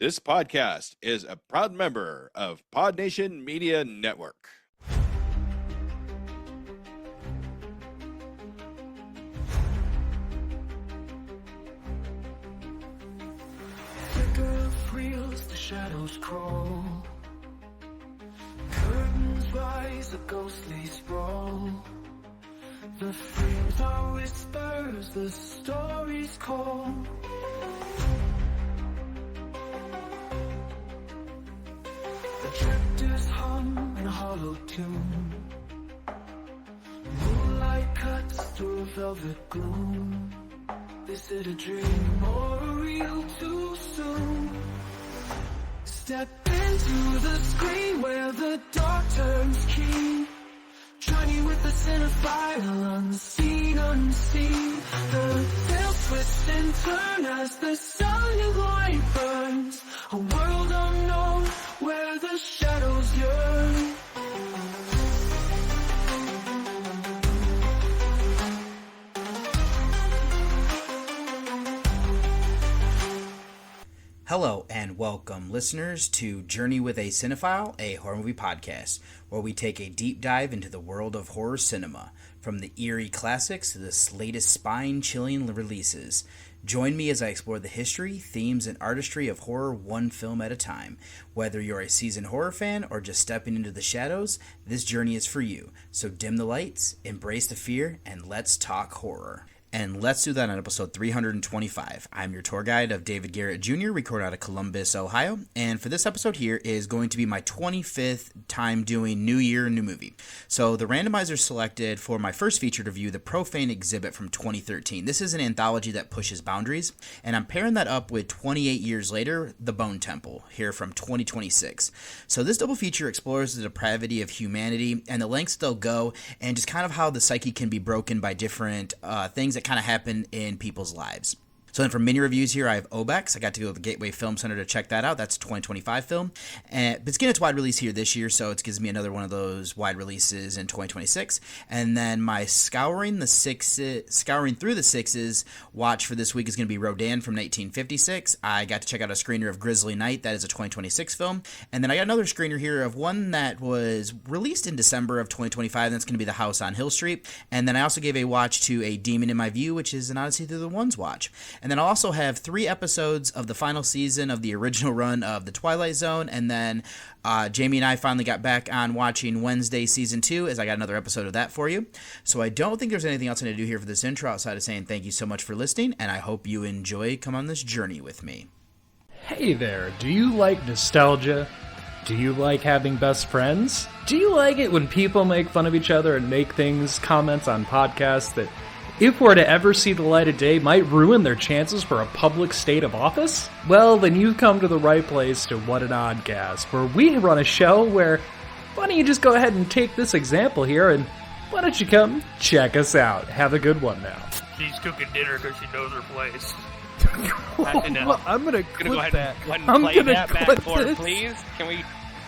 This podcast is a proud member of Pod Nation Media Network. Flicker of reels, the shadows crawl. Curtains rise, a ghostly sprawl. The frames are whispers, the stories call. The drifters hum in a hollow tune. Moonlight cuts through velvet gloom. Is it a dream or a real too soon? Step into the screen where the dark turns keen. Journey with the Cinephile, unseen, unseen. The veils twist and turn as the silent light burns. A world unknown where the shadows yearn. Hello and welcome, listeners, to Journey with a Cinephile, a horror movie podcast, where we take a deep dive into the world of horror cinema, from the eerie classics to the latest spine-chilling releases. Join me as I explore the history, themes, and artistry of horror one film at a time. Whether you're a seasoned horror fan or just stepping into the shadows, this journey is for you. So dim the lights, embrace the fear, and let's talk horror. And let's do that on episode 325. I'm your tour guide of David Garrett Jr., recorded out of Columbus, Ohio. And for this episode here is going to be my 25th time doing New Year, New Movie. So the randomizer selected for my first featured review, the Profane exhibit from 2013. This is an anthology that pushes boundaries, and I'm pairing that up with 28 years later, The Bone Temple, here from 2026. So this double feature explores the depravity of humanity and the lengths they'll go, and just kind of how the psyche can be broken by different things that kind of happen in people's lives. So then for mini reviews here, I have Obex. I got to go to the Gateway Film Center to check that out. That's a 2025 film. But it's getting its wide release here this year, so it gives me another one of those wide releases in 2026. And then my scouring through the sixes watch for this week is going to be Rodan from 1956. I got to check out a screener of Grizzly Night. That is a 2026 film. And then I got another screener here of one that was released in December of 2025. That's going to be The House on Hill Street. And then I also gave a watch to A Demon in My View, which is an Odyssey Through the Ones watch. And then I'll also have 3 episodes of the final season of the original run of The Twilight Zone. And then Jamie and I finally got back on watching Wednesday Season 2, as I got another episode of that for you. So I don't think there's anything else I need to do here for this intro outside of saying thank you so much for listening, and I hope you enjoy come on this journey with me. Hey there, do you like nostalgia? Do you like having best friends? Do you like it when people make fun of each other and make comments on podcasts that, if were to ever see the light of day, might ruin their chances for a public state of office? Well, then you've come to the right place to What an Oddcast, where we run a show where, why don't you just go ahead and take this example here, and why don't you come check us out? Have a good one now. She's cooking dinner because she knows her place. Well, I'm gonna Go ahead that. and play that back for her, please. Can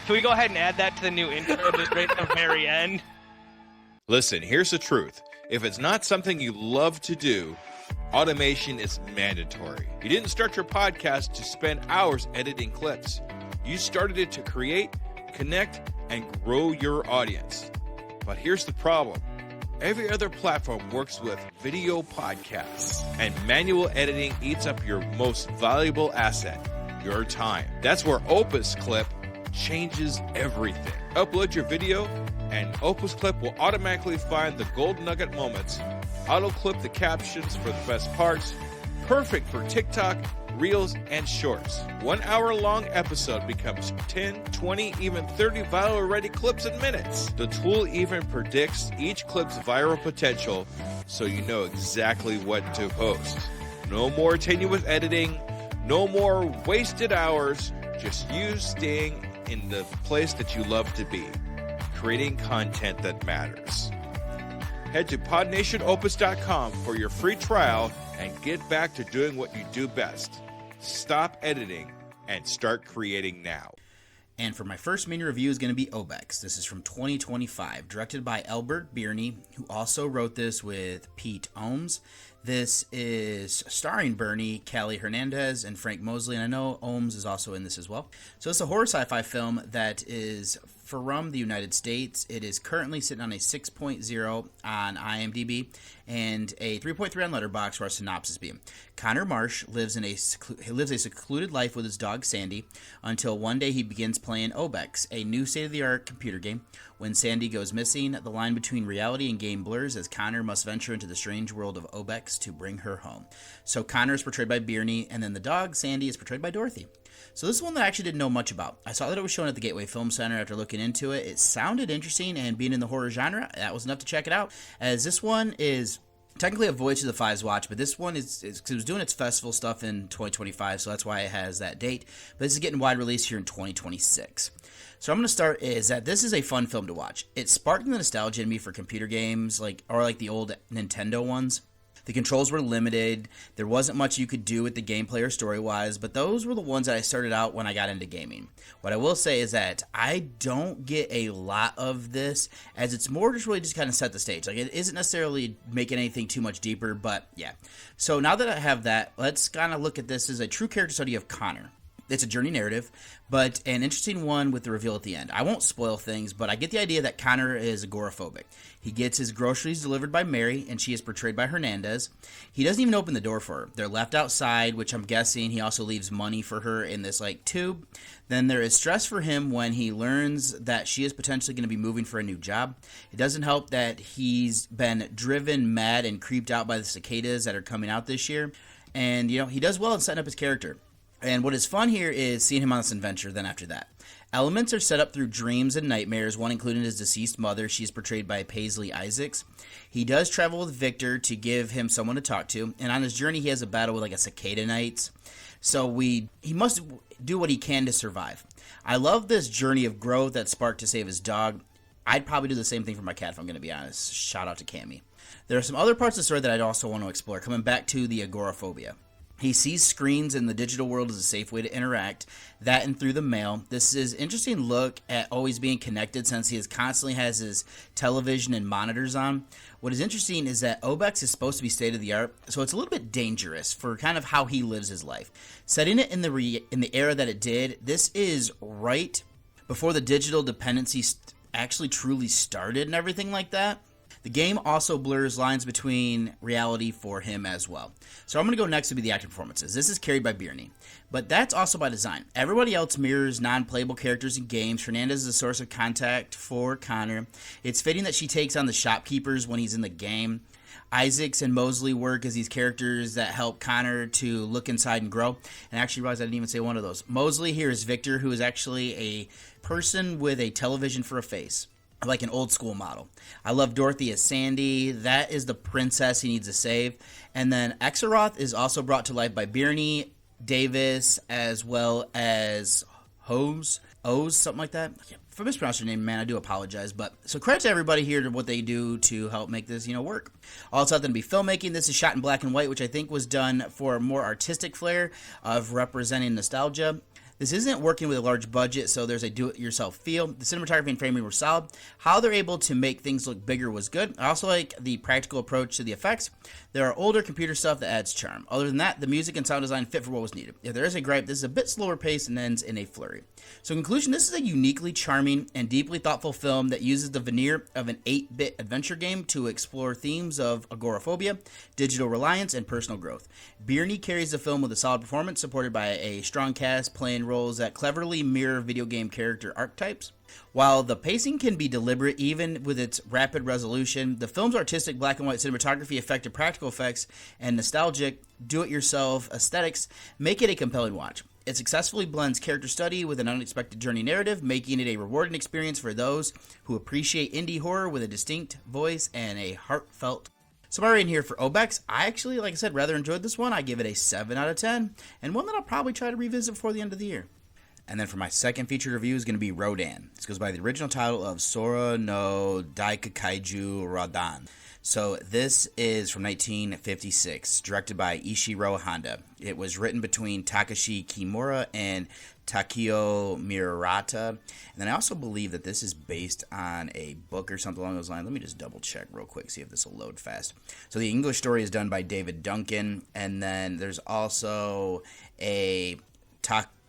we go ahead and add that to the new intro just right at the very end? Listen, here's the truth. If it's not something you love to do, automation is mandatory. You didn't start your podcast to spend hours editing clips. You started it to create, connect, and grow your audience. But here's the problem. Every other platform works with video podcasts, and manual editing eats up your most valuable asset, your time. That's where Opus Clip changes everything. Upload your video, and Opus Clip will automatically find the gold nugget moments, auto-clip the captions for the best parts, perfect for TikTok, Reels, and Shorts. 1 hour-long episode becomes 10, 20, even 30 viral-ready clips in minutes. The tool even predicts each clip's viral potential, so you know exactly what to post. No more tenuous editing, no more wasted hours, just you staying in the place that you love to be, creating content that matters. Head to podnationopus.com for your free trial and get back to doing what you do best. Stop editing and start creating now. And for my first mini review is going to be Obex. This is from 2025, directed by Albert Birney, who also wrote this with Pete Ohms. This is starring Bernie, Callie Hernandez, and Frank Mosley, and I know Ohms is also in this as well. So it's a horror sci-fi film that is from the United States. It is currently sitting on a 6.0 on IMDb and a 3.3 on Letterboxd, where our synopsis being. Connor Marsh lives a secluded life with his dog Sandy until one day he begins playing Obex, a new state-of-the-art computer game. When Sandy goes missing, the line between reality and game blurs as Connor must venture into the strange world of Obex to bring her home. So Connor is portrayed by Birney, and then the dog Sandy is portrayed by Dorothy. So this is one that I actually didn't know much about. I saw that it was shown at the Gateway Film Center. After looking into it, it sounded interesting, and being in the horror genre, that was enough to check it out. As this one is technically a Voyage to the Fives watch, but this one is it was doing its festival stuff in 2025, so that's why it has that date. But this is getting wide release here in 2026. So I'm going to start is that this is a fun film to watch. It sparked the nostalgia in me for computer games, like the old Nintendo ones. The controls were limited. There wasn't much you could do with the gameplay or story-wise, but those were the ones that I started out when I got into gaming. What I will say is that I don't get a lot of this, as it's more just really just kind of set the stage. Like, it isn't necessarily making anything too much deeper, but yeah. So now that I have that, let's kind of look at this as a true character study of Connor. It's a journey narrative, but an interesting one with the reveal at the end. I won't spoil things, but I get the idea that Connor is agoraphobic. He gets his groceries delivered by Mary, and she is portrayed by Hernandez. He doesn't even open the door for her. They're left outside, which I'm guessing he also leaves money for her in this tube. Then there is stress for him when he learns that she is potentially going to be moving for a new job. It doesn't help that he's been driven mad and creeped out by the cicadas that are coming out this year. And, he does well in setting up his character. And what is fun here is seeing him on this adventure then after that. Elements are set up through dreams and nightmares, one including his deceased mother. She's portrayed by Paisley Isaacs. He does travel with Victor to give him someone to talk to, and on his journey he has a battle with a cicada knights. So he must do what he can to survive. I love this journey of growth that sparked to save his dog. I'd probably do the same thing for my cat if I'm going to be honest. Shout out to Cammy. There are some other parts of the story that I'd also want to explore, coming back to the agoraphobia. He sees screens in the digital world as a safe way to interact, that and through the mail. This is an interesting look at always being connected since he constantly has his television and monitors on. What is interesting is that Obex is supposed to be state-of-the-art, so it's a little bit dangerous for kind of how he lives his life. Setting it in the era that it did, this is right before the digital dependency actually truly started and everything like that. The game also blurs lines between reality for him as well. So I'm going to go next to be the acting performances. This is carried by Birney, but that's also by design. Everybody else mirrors non-playable characters in games. Hernandez is a source of contact for Connor. It's fitting that she takes on the shopkeepers when he's in the game. Isaacs and Mosley work as these characters that help Connor to look inside and grow. And I actually realized I didn't even say one of those. Mosley here is Victor, who is actually a person with a television for a face, like an old school model. I love Dorothy as Sandy. That is the princess he needs to save. And then Exaroth is also brought to life by Birney Davis, as well as O's, something like that. If I mispronounced your name, man, I do apologize. But so credit to everybody here to what they do to help make this, work. Also, happen to be filmmaking. This is shot in black and white, which I think was done for a more artistic flair of representing nostalgia. This isn't working with a large budget, so there's a do-it-yourself feel. The cinematography and framing were solid. How they're able to make things look bigger was good. I also like the practical approach to the effects. There are older computer stuff that adds charm. Other than that, the music and sound design fit for what was needed. If there is a gripe, this is a bit slower paced and ends in a flurry. So in conclusion, this is a uniquely charming and deeply thoughtful film that uses the veneer of an 8-bit adventure game to explore themes of agoraphobia, digital reliance, and personal growth. Birney carries the film with a solid performance, supported by a strong cast playing roles that cleverly mirror video game character archetypes. While the pacing can be deliberate even with its rapid resolution, the film's artistic black and white cinematography, effective practical effects, and nostalgic do-it-yourself aesthetics make it a compelling watch. It successfully blends character study with an unexpected journey narrative, making it a rewarding experience for those who appreciate indie horror with a distinct voice and a heartfelt. So my rating here for Obex, I actually, like I said, rather enjoyed this one. I give it a 7 out of 10, and one that I'll probably try to revisit before the end of the year. And then for my second featured review is going to be Rodan. This goes by the original title of Sora no Daikakaiju Rodan. So this is from 1956, directed by Ishiro Honda. It was written between Takashi Kimura and Takio Murata. And then I also believe that this is based on a book or something along those lines. Let me just double check real quick, see if this will load fast. So the English story is done by David Duncan. And then there's also a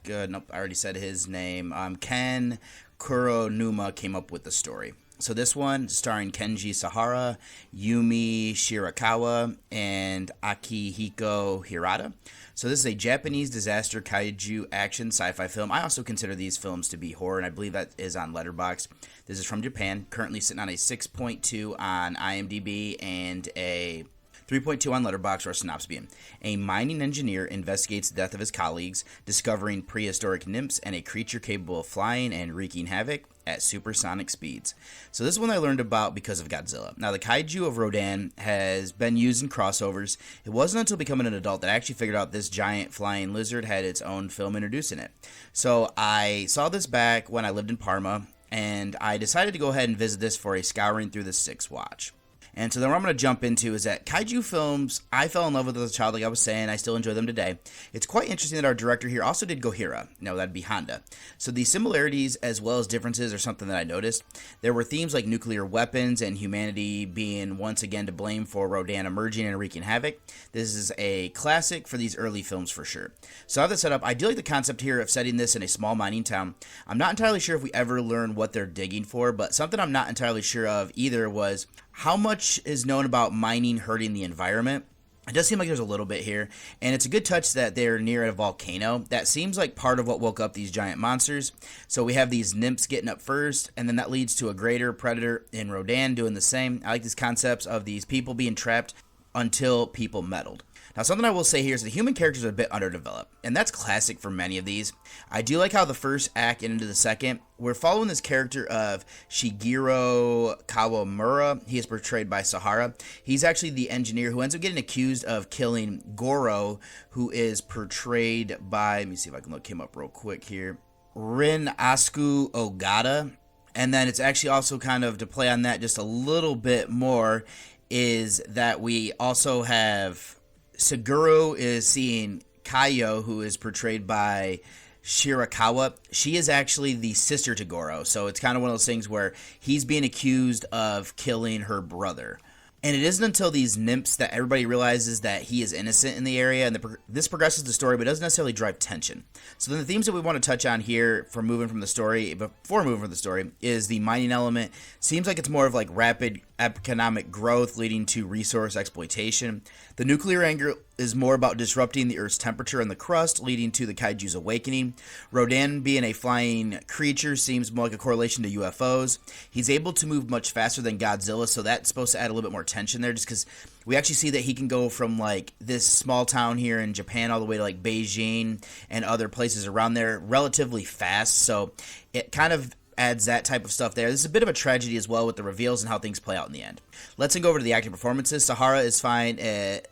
nope, I already said his name. Ken Kuronuma came up with the story. So this one, starring Kenji Sahara, Yumi Shirakawa, and Akihiko Hirata. So this is a Japanese disaster kaiju action sci-fi film. I also consider these films to be horror, and I believe that is on Letterboxd. This is from Japan, currently sitting on a 6.2 on IMDb and a 3.2 on Letterboxd, or synopsis being: a mining engineer investigates the death of his colleagues, discovering prehistoric nymphs and a creature capable of flying and wreaking havoc at supersonic speeds. So this is one I learned about because of Godzilla. Now, the kaiju of Rodan has been used in crossovers. It wasn't until becoming an adult that I actually figured out this giant flying lizard had its own film introducing it. So I saw this back when I lived in Parma, and I decided to go ahead and visit this for a scouring through the six watch. And so then what I'm going to jump into is that kaiju films, I fell in love with as a child, like I was saying. I still enjoy them today. It's quite interesting that our director here also did Gojira. No, that'd be Honda. So the similarities as well as differences are something that I noticed. There were themes like nuclear weapons and humanity being once again to blame for Rodan emerging and wreaking havoc. This is a classic for these early films for sure. So I have that set up. I do like the concept here of setting this in a small mining town. I'm not entirely sure if we ever learn what they're digging for, but something I'm not entirely sure of either was how much is known about mining hurting the environment. It does seem like there's a little bit here, and it's a good touch that they're near a volcano. That seems like part of what woke up these giant monsters. So we have these nymphs getting up first, and then that leads to a greater predator in Rodan doing the same. I like these concepts of these people being trapped until people meddled. Now, something I will say here is the human characters are a bit underdeveloped, and that's classic for many of these. I do like how the first act and into the second, we're following this character of Shigeru Kawamura. He is portrayed by Sahara. He's actually the engineer who ends up getting accused of killing Goro, who is portrayed by, let me see if I can look him up real quick here, Rin Asku Ogata. And then it's actually also kind of to play on that just a little bit more is that we also have Suguru is seeing Kaio, who is portrayed by Shirakawa. She is actually the sister to Goro, so it's kind of one of those things where he's being accused of killing her brother. And it isn't until these nymphs that everybody realizes that he is innocent in the area, and this progresses the story, but doesn't necessarily drive tension. So then the themes that we want to touch on here before moving from the story, is the mining element. Seems like it's more of like rapid economic growth leading to resource exploitation. The nuclear angle is more about disrupting the Earth's temperature and the crust, leading to the kaiju's awakening. Rodan being a flying creature seems more like a correlation to UFOs. He's able to move much faster than Godzilla, so that's supposed to add a little bit more tension there, just because we actually see that he can go from like this small town here in Japan all the way to like Beijing and other places around there relatively fast, so it kind of adds that type of stuff there. This is a bit of a tragedy as well with the reveals and how things play out in the end. Let's then go over to the acting performances. Sahara is fine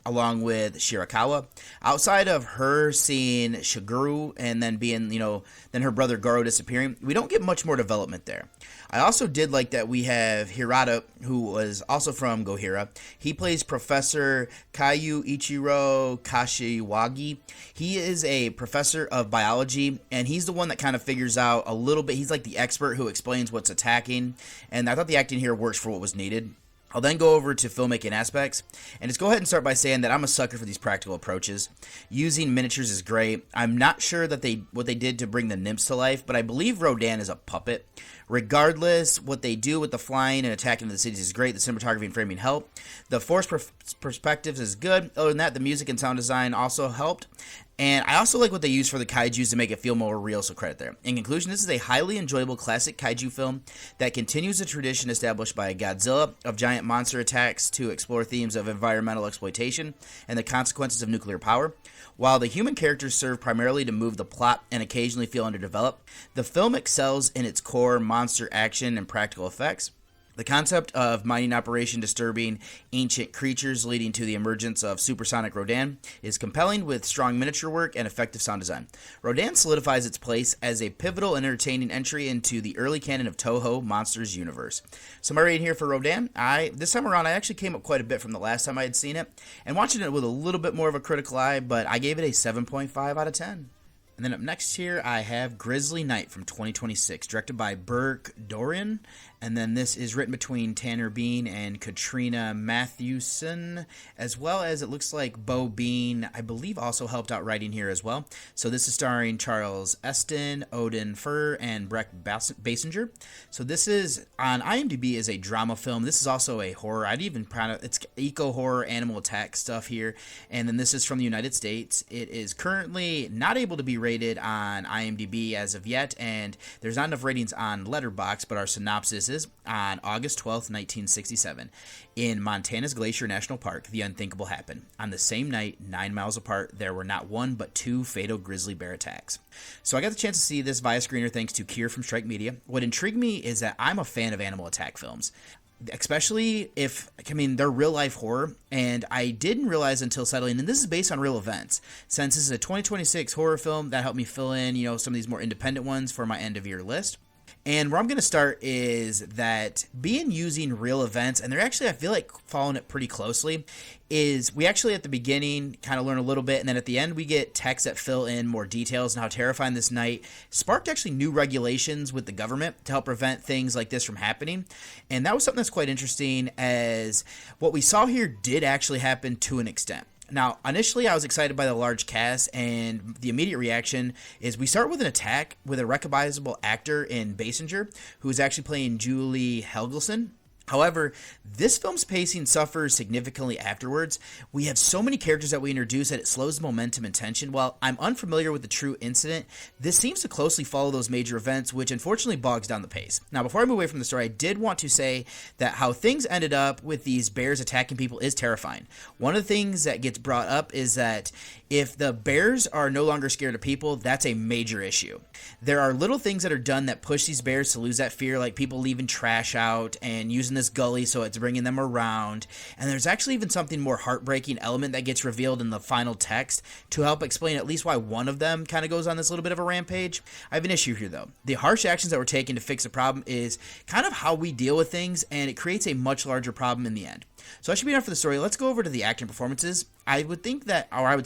along with Shirakawa. Outside of her seeing Shiguru and then being, then her brother Goro disappearing, we don't get much more development there. I also did like that we have Hirata, who was also from Gojira. He plays Professor Kayu Ichiro Kashiwagi. He is a professor of biology, and he's the one that kind of figures out a little bit. He's like the expert who explains what's attacking, and I thought the acting here works for what was needed. I'll then go over to filmmaking aspects, and just go ahead and start by saying that I'm a sucker for these practical approaches. Using miniatures is great. I'm not sure that what they did to bring the nymphs to life, but I believe Rodan is a puppet. Regardless, what they do with the flying and attacking the cities is great. The cinematography and framing help. The forced perspectives is good. Other than that, the music and sound design also helped. And I also like what they use for the kaijus to make it feel more real, so credit there. In conclusion, this is a highly enjoyable classic kaiju film that continues the tradition established by Godzilla of giant monster attacks to explore themes of environmental exploitation and the consequences of nuclear power. While the human characters serve primarily to move the plot and occasionally feel underdeveloped, the film excels in its core monster action and practical effects. The concept of mining operation disturbing ancient creatures leading to the emergence of supersonic Rodan is compelling with strong miniature work and effective sound design. Rodan solidifies its place as a pivotal and entertaining entry into the early canon of Toho Monsters universe. So my rating here for Rodan, this time around I actually came up quite a bit from the last time I had seen it, and watching it with a little bit more of a critical eye, but I gave it a 7.5 out of 10. And then up next here, I have Grizzly Night from 2026, directed by Burke Dorian. And then this is written between Tanner Bean and Katrina Mathewson, as well as it looks like Bo Bean, I believe, also helped out writing here as well. So this is starring Charles Eston, Odin Furr, and Breck Basinger. So this is, on IMDb, is a drama film. This is also a horror. It's eco-horror, animal attack stuff here. And then this is from the United States. It is currently not able to be rated on IMDb as of yet, and there's not enough ratings on Letterboxd, but our synopsis is on August 12th, 1967. In Montana's Glacier National Park, the unthinkable happened. On the same night, 9 miles apart, there were not one but 2 fatal grizzly bear attacks. So I got the chance to see this via screener thanks to Kier from Strike Media. What intrigued me is that I'm a fan of animal attack films. Especially they're real life horror, and I didn't realize until settling, and this is based on real events. Since this is a 2026 horror film, that helped me fill in, some of these more independent ones for my end of year list. And where I'm going to start is that being using real events, and they're actually, I feel like, following it pretty closely, is we actually at the beginning kind of learn a little bit, and then at the end we get texts that fill in more details on how terrifying this night sparked actually new regulations with the government to help prevent things like this from happening. And that was something that's quite interesting, as what we saw here did actually happen to an extent. Now, initially, I was excited by the large cast, and the immediate reaction is we start with an attack with a recognizable actor in Basinger, who is actually playing Julie Helgelson. However, this film's pacing suffers significantly afterwards. We have so many characters that we introduce that it slows the momentum and tension. While I'm unfamiliar with the true incident, this seems to closely follow those major events, which unfortunately bogs down the pace. Now, before I move away from the story, I did want to say that how things ended up with these bears attacking people is terrifying. One of the things that gets brought up is that if the bears are no longer scared of people, that's a major issue. There are little things that are done that push these bears to lose that fear, like people leaving trash out and using this gully so it's bringing them around. And there's actually even something more heartbreaking element that gets revealed in the final text to help explain at least why one of them kind of goes on this little bit of a rampage. I have an issue here, though. The harsh actions that we're taking to fix the problem is kind of how we deal with things, and it creates a much larger problem in the end. So that should be enough for the story. Let's go over to the acting performances. I would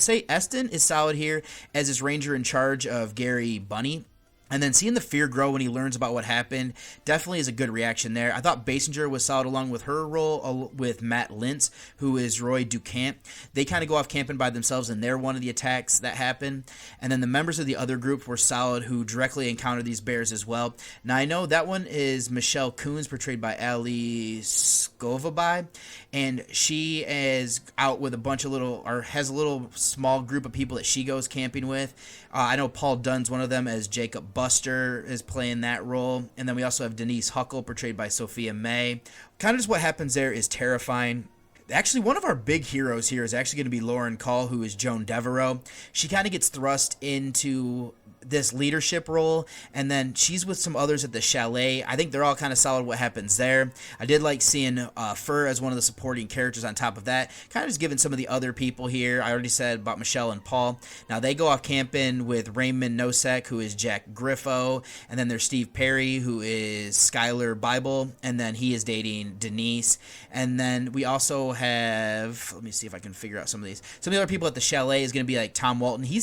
say Eston is solid here as his ranger in charge of Gary Bunny. And then seeing the fear grow when he learns about what happened definitely is a good reaction there. I thought Basinger was solid along with her role with Matt Lintz, who is Roy Ducamp. They kind of go off camping by themselves, and they're one of the attacks that happen. And then the members of the other group were solid, who directly encounter these bears as well. Now, I know that one is Michelle Coons, portrayed by Ali Scovaby, and she is out with has a little small group of people that she goes camping with. I know Paul Dunn's one of them, as Jacob Buster is playing that role. And then we also have Denise Huckle, portrayed by Sophia May. Kind of just what happens there is terrifying. Actually, one of our big heroes here is actually going to be Lauren Call, who is Joan Devereaux. She kind of gets thrust into this leadership role, and then she's with some others at the chalet. I think they're all kind of solid what happens there. I did like seeing Fur as one of the supporting characters on top of that, kind of just giving some of the other people here. I already said about Michelle and Paul. Now they go off camping with Raymond Nosek, who is Jack Griffo, and then there's Steve Perry, who is Skylar Bible, and then he is dating Denise. And then we also have, let me see if I can figure out some of these. Some of the other people at the chalet is going to be like Tom Walton. He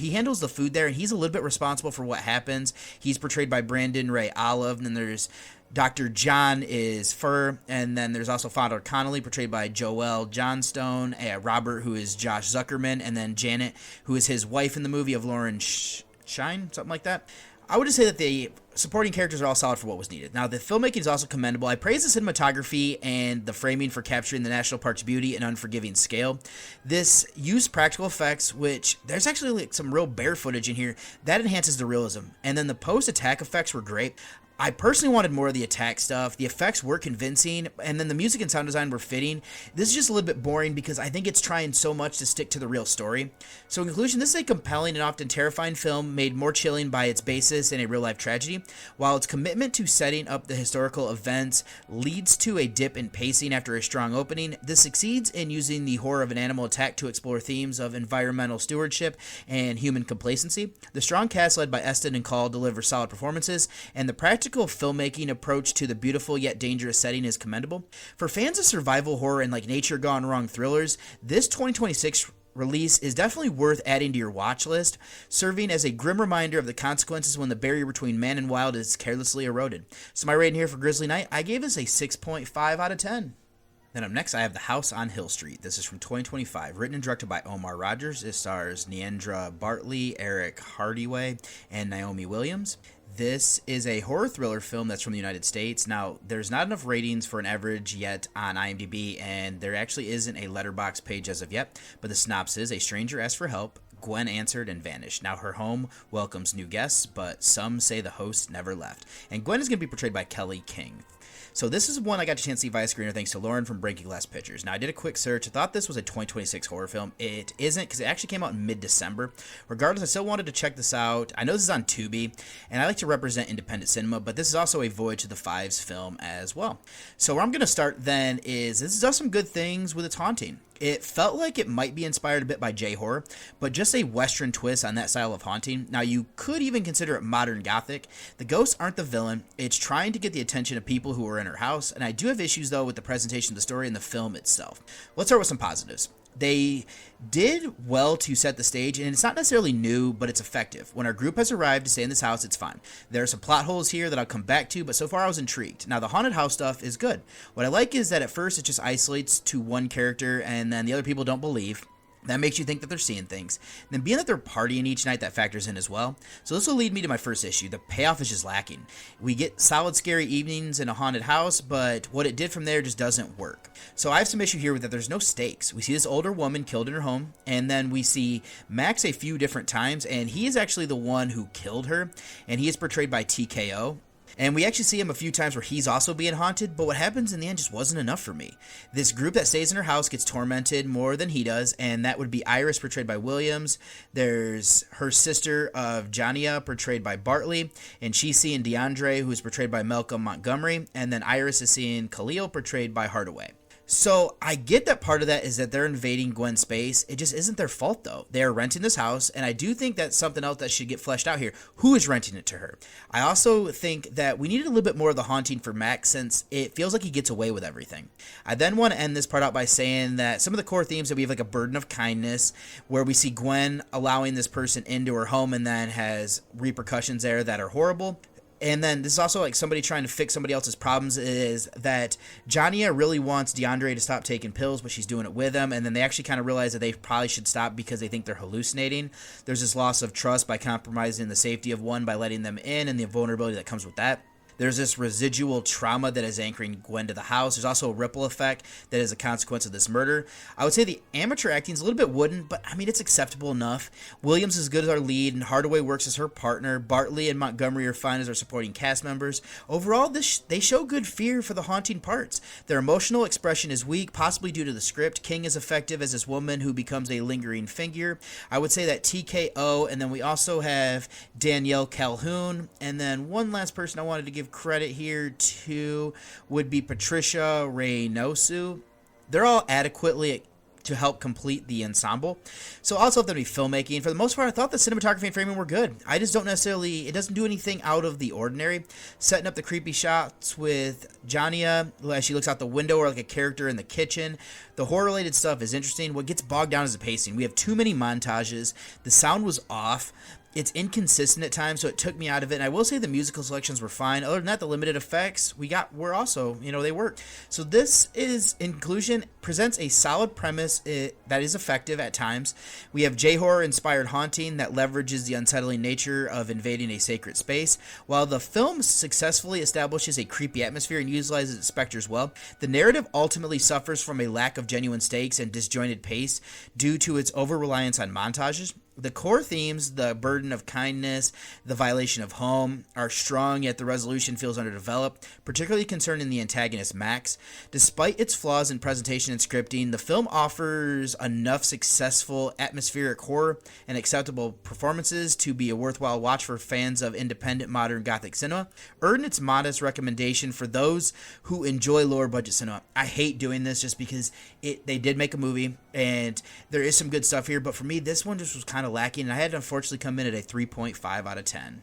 handles the food there, and he's a little bit responsible for what happens. He's portrayed by Brandon Ray Olive. And then there's Dr. John is Fur, and then there's also Father Connolly, portrayed by Joel Johnstone, Robert, who is Josh Zuckerman, and then Janet, who is his wife in the movie, of Lauren Shine, something like that. I would just say that the supporting characters are all solid for what was needed. Now, the filmmaking is also commendable. I praise the cinematography and the framing for capturing the national park's beauty and unforgiving scale. This used practical effects, which there's actually like some real bear footage in here, that enhances the realism. And then the post-attack effects were great. I personally wanted more of the attack stuff. The effects were convincing, and then the music and sound design were fitting. This is just a little bit boring because I think it's trying so much to stick to the real story. So in conclusion, this is a compelling and often terrifying film made more chilling by its basis in a real-life tragedy. While its commitment to setting up the historical events leads to a dip in pacing after a strong opening, this succeeds in using the horror of an animal attack to explore themes of environmental stewardship and human complacency. The strong cast led by Eston and Call deliver solid performances, and the practical filmmaking approach to the beautiful yet dangerous setting is commendable. For fans of survival horror and like nature gone wrong thrillers, this 2026 release is definitely worth adding to your watch list, serving as a grim reminder of the consequences when the barrier between man and wild is carelessly eroded. So my rating here for Grizzly Night, I gave this a 6.5 out of 10. Then up next, I have The House on Hill Street. This is from 2025, written and directed by Omar Rogers. It stars Neandra Bartley, Eric Hardaway, and Naomi Williams. This is a horror thriller film that's from the United States. Now, there's not enough ratings for an average yet on IMDb, and there actually isn't a Letterboxd page as of yet, but the synopsis: a stranger asked for help. Gwen answered and vanished. Now her home welcomes new guests, but some say the host never left. And Gwen is going to be portrayed by Kelly King. So this is one I got a chance to see via screener thanks to Lauren from Breaking Glass Pictures. Now, I did a quick search. I thought this was a 2026 horror film. It isn't, because it actually came out in mid-December. Regardless, I still wanted to check this out. I know this is on Tubi, and I like to represent independent cinema, but this is also a Voyage to the Fives film as well. So where I'm going to start then is this does some good things with its haunting. It felt like it might be inspired a bit by J-horror, but just a Western twist on that style of haunting. Now, you could even consider it modern Gothic. The ghosts aren't the villain. It's trying to get the attention of people who are in her house, and I do have issues, though, with the presentation of the story and the film itself. Let's start with some positives. They did well to set the stage, and it's not necessarily new, but it's effective. When our group has arrived to stay in this house, it's fine. There are some plot holes here that I'll come back to, but so far I was intrigued. Now, the haunted house stuff is good. What I like is that at first it just isolates to one character, and then the other people don't believe. That makes you think that they're seeing things. And then being that they're partying each night, that factors in as well. So this will lead me to my first issue. The payoff is just lacking. We get solid scary evenings in a haunted house, but what it did from there just doesn't work. So I have some issue here with that there's no stakes. We see this older woman killed in her home, and then we see Max a few different times, and he is actually the one who killed her, and he is portrayed by TKO. And we actually see him a few times where he's also being haunted, but what happens in the end just wasn't enough for me. This group that stays in her house gets tormented more than he does, and that would be Iris, portrayed by Williams. There's her sister of Jania, portrayed by Bartley, and she's seeing DeAndre, who's portrayed by Malcolm Montgomery, and then Iris is seeing Khalil, portrayed by Hardaway. So I get that part of that is that they're invading Gwen's space. It just isn't their fault, though. They are renting this house, and I do think that's something else that should get fleshed out here. Who is renting it to her? I also think that we needed a little bit more of the haunting for Max, since it feels like he gets away with everything. I then want to end this part out by saying that some of the core themes that we have, like a burden of kindness, where we see Gwen allowing this person into her home and then has repercussions there that are horrible. And then this is also like somebody trying to fix somebody else's problems, is that Jania really wants DeAndre to stop taking pills, but she's doing it with him. And then they actually kind of realize that they probably should stop because they think they're hallucinating. There's this loss of trust by compromising the safety of one by letting them in, and the vulnerability that comes with that. There's this residual trauma that is anchoring Gwen to the house. There's also a ripple effect that is a consequence of this murder. I would say the amateur acting is a little bit wooden, but I mean, it's acceptable enough. Williams is good as our lead, and Hardaway works as her partner. Bartley and Montgomery are fine as our supporting cast members. Overall, they show good fear for the haunting parts. Their emotional expression is weak, possibly due to the script. King is effective as this woman who becomes a lingering figure. I would say that TKO, and then we also have Danielle Calhoun, and then one last person I wanted to give credit here to would be Patricia Reynoso. They're all adequately to help complete the ensemble. So also have to be filmmaking. For the most part, I thought the cinematography and framing were good. I just don't necessarily, it doesn't do anything out of the ordinary. Setting up the creepy shots with Jania as she looks out the window, or like a character in the kitchen. The horror-related stuff is interesting. What gets bogged down is the pacing. We have too many montages. The sound was off. It's inconsistent at times, so it took me out of it. And I will say the musical selections were fine. Other than that, the limited effects were also, they worked. So this is, in conclusion, presents a solid premise that is effective at times. We have J-horror inspired haunting that leverages the unsettling nature of invading a sacred space. While the film successfully establishes a creepy atmosphere and utilizes its specters well, the narrative ultimately suffers from a lack of genuine stakes and disjointed pace due to its over-reliance on montages. The core themes, the burden of kindness, the violation of home, are strong, yet the resolution feels underdeveloped, particularly concerning the antagonist Max. Despite its flaws in presentation and scripting, the film offers enough successful atmospheric horror and acceptable performances to be a worthwhile watch for fans of independent modern gothic cinema. Earn its modest recommendation for those who enjoy lower budget cinema. I hate doing this just because they did make a movie and there is some good stuff here, but for me, this one just was kind of lacking, and I had to unfortunately come in at a 3.5 out of 10.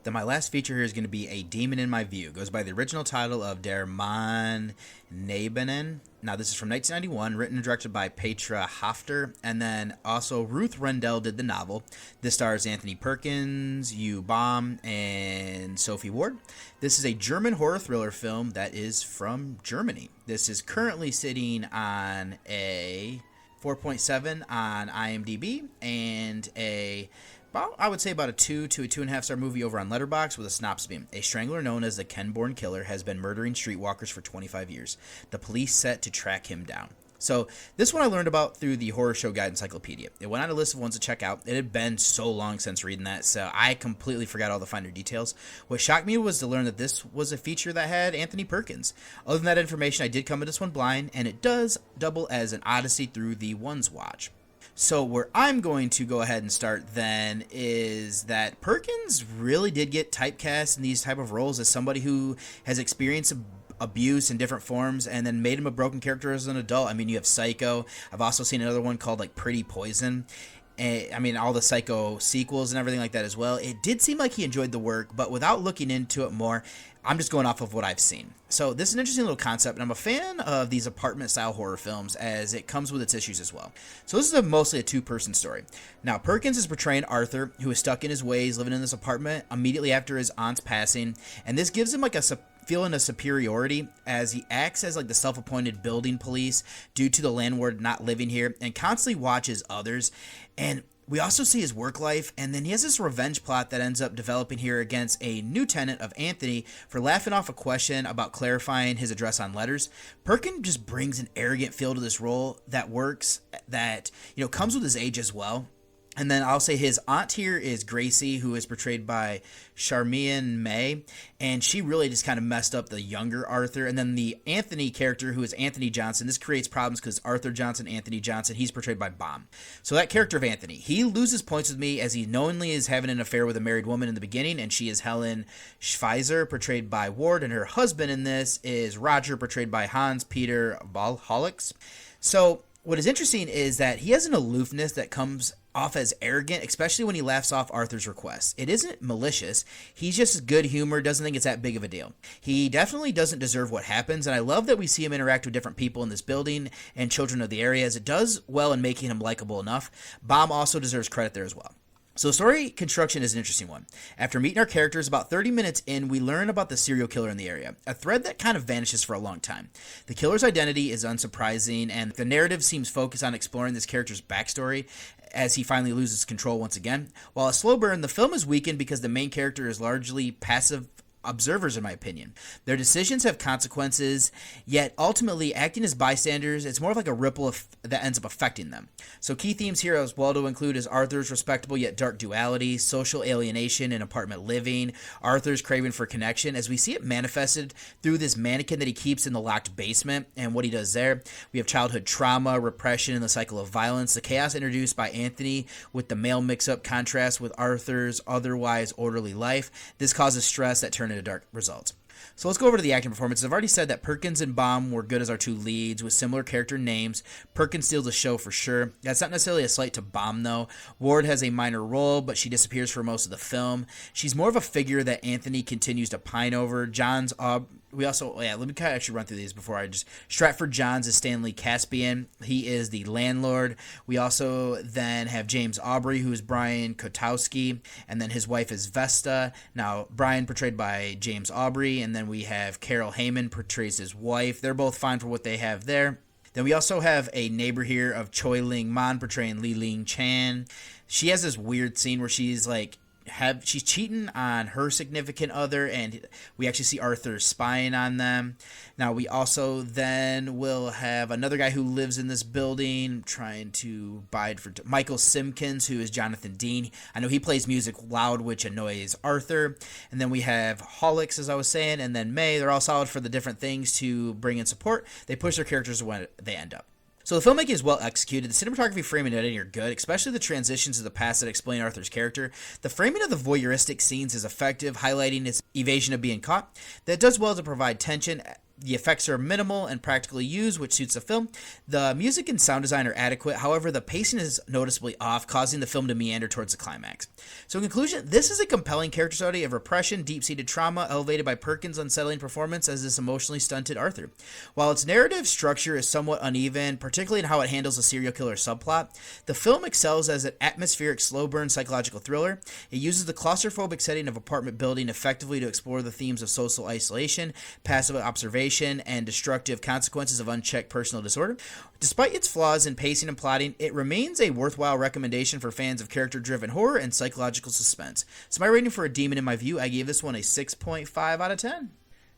Then my last feature here is going to be A Demon in My View. It goes by the original title of Der Mann Nebenen. Now, this is from 1991, written and directed by Petra Hafter, and then also Ruth Rendell did the novel. This stars Anthony Perkins, Hugh Baum, and Sophie Ward. This is a German horror thriller film that is from Germany. This is currently sitting on a 4.7 on IMDb and I would say about a 2 to a 2.5 star movie over on Letterboxd with a synopsis being: a strangler known as the Ken-born Killer has been murdering streetwalkers for 25 years. The police set to track him down. So this one I learned about through the Horror Show Guide Encyclopedia. It went on a list of ones to check out. It had been so long since reading that, so I completely forgot all the finer details. What shocked me was to learn that this was a feature that had Anthony Perkins. Other than that information, I did come to this one blind, and it does double as an odyssey through the ones watch. So where I'm going to go ahead and start then is that Perkins really did get typecast in these type of roles as somebody who has experienced abuse in different forms and then made him a broken character as an adult. I mean, you have Psycho. I've also seen another one called like Pretty Poison. I mean, all the Psycho sequels and everything like that as well. It did seem like he enjoyed the work, but without looking into it more, I'm just going off of what I've seen. So this is an interesting little concept, and I'm a fan of these apartment-style horror films as it comes with its issues as well. So this is mostly a two-person story. Now, Perkins is portraying Arthur, who is stuck in his ways, living in this apartment immediately after his aunt's passing, and this gives him like a feeling of superiority as he acts as like the self-appointed building police due to the landlord not living here and constantly watches others. And we also see his work life, and then he has this revenge plot that ends up developing here against a new tenant of Anthony for laughing off a question about clarifying his address on letters. Perkin just brings an arrogant feel to this role that works, that, you know, comes with his age as well. And then I'll say his aunt here is Gracie, who is portrayed by Charmian May, and she really just kind of messed up the younger Arthur. And then the Anthony character, who is Anthony Johnson, this creates problems because Arthur Johnson, Anthony Johnson, he's portrayed by Baum. So that character of Anthony, he loses points with me as he knowingly is having an affair with a married woman in the beginning, and she is Helen Schweizer, portrayed by Ward, and her husband in this is Roger, portrayed by Hans-Peter Valhallix. So what is interesting is that he has an aloofness that comes off as arrogant, especially when he laughs off Arthur's request. It isn't malicious. He's just good humor, doesn't think it's that big of a deal. He definitely doesn't deserve what happens, and I love that we see him interact with different people in this building and children of the area, as it does well in making him likable enough. Baum also deserves credit there as well. So story construction is an interesting one. After meeting our characters, about 30 minutes in, we learn about the serial killer in the area, a thread that kind of vanishes for a long time. The killer's identity is unsurprising, and the narrative seems focused on exploring this character's backstory as he finally loses control once again. While a slow burn, the film is weakened because the main character is largely passive observers, in my opinion. Their decisions have consequences, yet ultimately acting as bystanders, it's more of like a ripple that ends up affecting them. So key themes here as well to include is Arthur's respectable yet dark duality, social alienation in apartment living, Arthur's craving for connection, as we see it manifested through this mannequin that he keeps in the locked basement and what he does there. We have childhood trauma, repression, and the cycle of violence, the chaos introduced by Anthony with the male mix-up contrast with Arthur's otherwise orderly life. This causes stress that turns into dark results. So let's go over to the acting performances. I've already said that Perkins and Baum were good as our two leads with similar character names. Perkins steals the show for sure. That's not necessarily a slight to Baum though. Ward has a minor role, but she disappears for most of the film. She's more of a figure that Anthony continues to pine over. Let me kind of actually run through these before I just... Stratford Johns is Stanley Caspian. He is the landlord. We also then have James Aubrey, who is Brian Kotowski, and then his wife is Vesta. Now, Brian portrayed by James Aubrey, and then we have Carol Heyman portrays his wife. They're both fine for what they have there. Then we also have a neighbor here of Choi Ling Man portraying Li Ling Chan. She has this weird scene where she's like she's cheating on her significant other, and we actually see Arthur spying on them. Now we also then will have another guy who lives in this building trying to bide for Michael Simpkins, who is Jonathan Dean. I know he plays music loud, which annoys Arthur. And then we have Hollix, as I was saying, and then May. They're all solid for the different things to bring in support. They push their characters when they end up. So the filmmaking is well executed. The cinematography, framing, and editing are good, especially the transitions to the past that explain Arthur's character. The framing of the voyeuristic scenes is effective, highlighting his evasion of being caught. That does well to provide tension. The effects are minimal and practically used, which suits the film. The music and sound design are adequate. However, the pacing is noticeably off, causing the film to meander towards the climax. So in conclusion, this is a compelling character study of repression, deep-seated trauma, elevated by Perkins' unsettling performance as this emotionally stunted Arthur. While its narrative structure is somewhat uneven, particularly in how it handles the serial killer subplot, the film excels as an atmospheric, slow-burn psychological thriller. It uses the claustrophobic setting of apartment building effectively to explore the themes of social isolation, passive observation, and destructive consequences of unchecked personal disorder. Despite its flaws in pacing and plotting, it remains a worthwhile recommendation for fans of character-driven horror and psychological suspense. So my rating for A Demon in My View, I gave this one a 6.5 out of 10.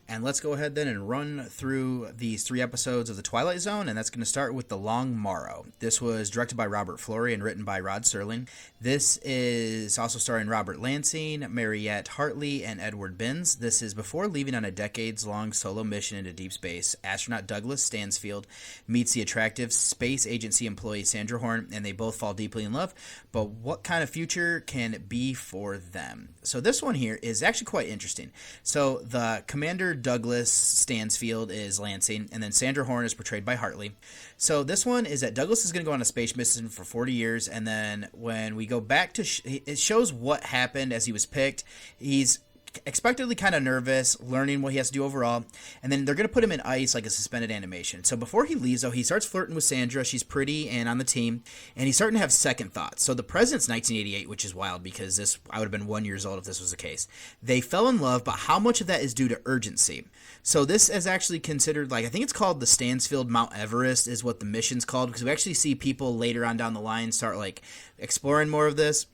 And let's go ahead then and run through these 3 episodes of The Twilight Zone, and that's going to start with The Long Morrow. This was directed by Robert Florey and written by Rod Serling. This is also starring Robert Lansing, Mariette Hartley, and Edward Binns. This is before leaving on a decades-long solo mission into deep space. Astronaut Douglas Stansfield meets the attractive space agency employee Sandra Horn, and they both fall deeply in love. But what kind of future can it be for them? So this one here is actually quite interesting. So the Commander Douglas Stansfield is Lansing, and then Sandra Horn is portrayed by Hartley. So this one is that Douglas is going to go on a space mission for 40 years, and then when we go back to it shows what happened as he was picked. He's expectedly kind of nervous, learning what he has to do overall, and then they're going to put him in ice like a suspended animation. So before he leaves, though, he starts flirting with Sandra. She's pretty and on the team, and he's starting to have second thoughts. So the present's 1988, which is wild because I would have been 1 year old if this was the case. They fell in love, but how much of that is due to urgency? So this is actually considered, I think it's called the Stansfield Mount Everest is what the mission's called, because we actually see people later on down the line start exploring more of this.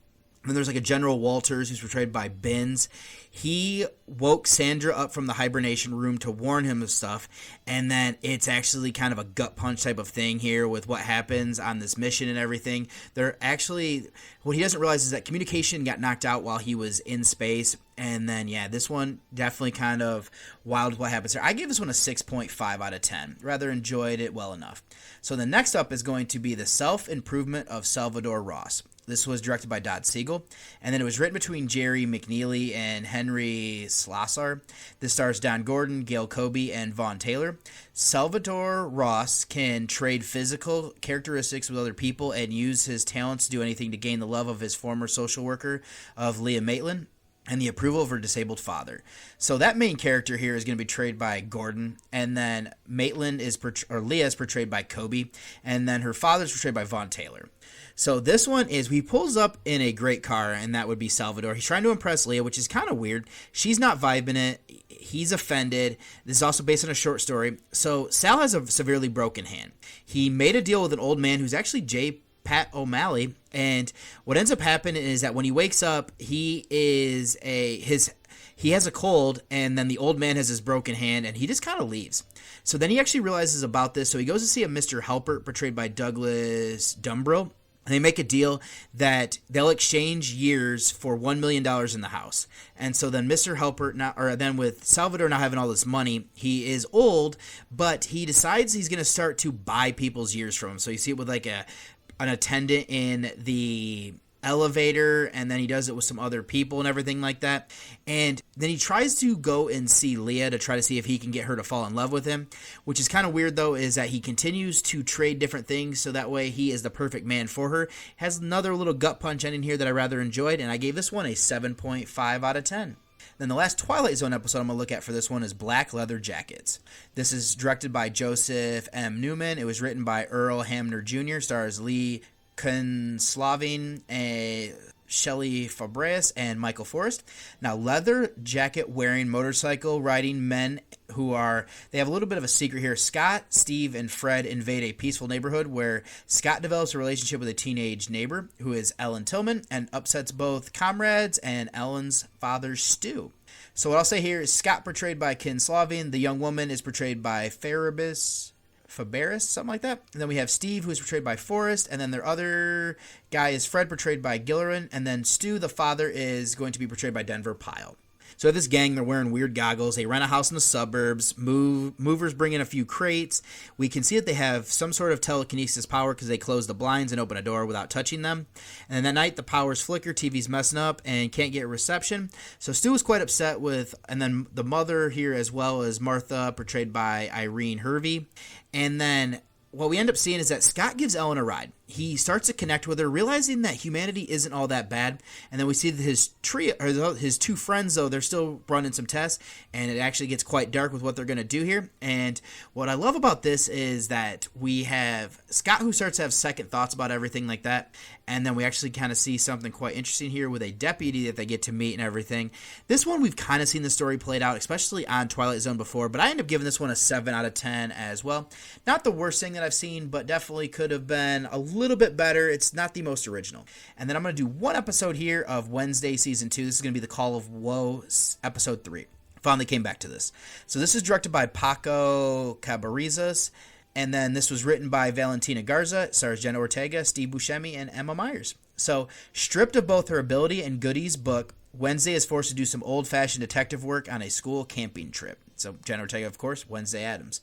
And there's a General Walters who's portrayed by Binns. He woke Sandra up from the hibernation room to warn him of stuff, and then it's actually kind of a gut punch type of thing here with what happens on this mission and everything. They're actually, what he doesn't realize is that communication got knocked out while he was in space, and then, this one definitely kind of wild what happens here. I gave this one a 6.5 out of 10. Rather enjoyed it well enough. So the next up is going to be The Self-Improvement of Salvador Ross. This was directed by Todd Siegel, and then it was written between Jerry McNeely and Henry Slassar. This stars Don Gordon, Gail Kobe, and Vaughn Taylor. Salvador Ross can trade physical characteristics with other people and use his talents to do anything to gain the love of his former social worker of Leah Maitland and the approval of her disabled father. So that main character here is going to be portrayed by Gordon, and then Maitland Leah is portrayed by Kobe, and then her father is portrayed by Vaughn Taylor. So this one is, he pulls up in a great car, and that would be Salvador. He's trying to impress Leah, which is kind of weird. She's not vibing it. He's offended. This is also based on a short story. So Sal has a severely broken hand. He made a deal with an old man who's actually Pat O'Malley, and what ends up happening is that when he wakes up, he has a cold, and then the old man has his broken hand, and he just kind of leaves. So then he actually realizes about this, so he goes to see a Mr. Halpert, portrayed by Douglas Dumbro, and they make a deal that they'll exchange years for $1 million in the house. And so then Mr. Halpert, then with Salvador not having all this money, he is old, but he decides he's going to start to buy people's years from him. So you see it with an attendant in the elevator, and then he does it with some other people and everything like that. And then he tries to go and see Leah to try to see if he can get her to fall in love with him, which is kind of weird though, is that he continues to trade different things so that way he is the perfect man for her. Has another little gut punch ending here that I rather enjoyed, and I gave this one a 7.5 out of 10. Then the last Twilight Zone episode I'm going to look at for this one is Black Leather Jackets. This is directed by Joseph M. Newman. It was written by Earl Hamner Jr., stars Lee Kunslaving, Shelley Fabreas and Michael Forrest. Now, leather jacket wearing motorcycle riding men they have a little bit of a secret here. Scott, Steve, and Fred invade a peaceful neighborhood where Scott develops a relationship with a teenage neighbor who is Ellen Tillman and upsets both comrades and Ellen's father, Stu. So what I'll say here is Scott, portrayed by Ken Slavian. The young woman is portrayed by Fabarez, something like that. And then we have Steve, who is portrayed by Forrest. And then their other guy is Fred, portrayed by Gillerin. And then Stu, the father, is going to be portrayed by Denver Pyle. So this gang, they're wearing weird goggles. They rent a house in the suburbs. Movers bring in a few crates. We can see that they have some sort of telekinesis power because they close the blinds and open a door without touching them. And then that night, the powers flicker, TV's messing up, and can't get reception. So Stu is quite upset with, and then the mother here as well as Martha, portrayed by Irene Hervey. And then what we end up seeing is that Scott gives Ellen a ride. He starts to connect with her, realizing that humanity isn't all that bad. And then we see that his two friends, though, they're still running some tests, and it actually gets quite dark with what they're going to do here. And what I love about this is that we have Scott, who starts to have second thoughts about everything like that. And then we actually kind of see something quite interesting here with a deputy that they get to meet and everything. This one, we've kind of seen the story played out, especially on Twilight Zone before, but I end up giving this one a 7 out of 10 as well. Not the worst thing that I've seen, but definitely could have been a little bit better. It's not the most original. And then I'm going to do one episode here of Wednesday Season 2. This is going to be the Call of Woe Episode 3. Finally came back to this. So this is directed by Paco Cabarizas. And then this was written by Valentina Garza. It stars Jenna Ortega, Steve Buscemi, and Emma Myers. So stripped of both her ability and Goody's book, Wednesday is forced to do some old-fashioned detective work on a school camping trip. So Jenna Ortega, of course, Wednesday Addams.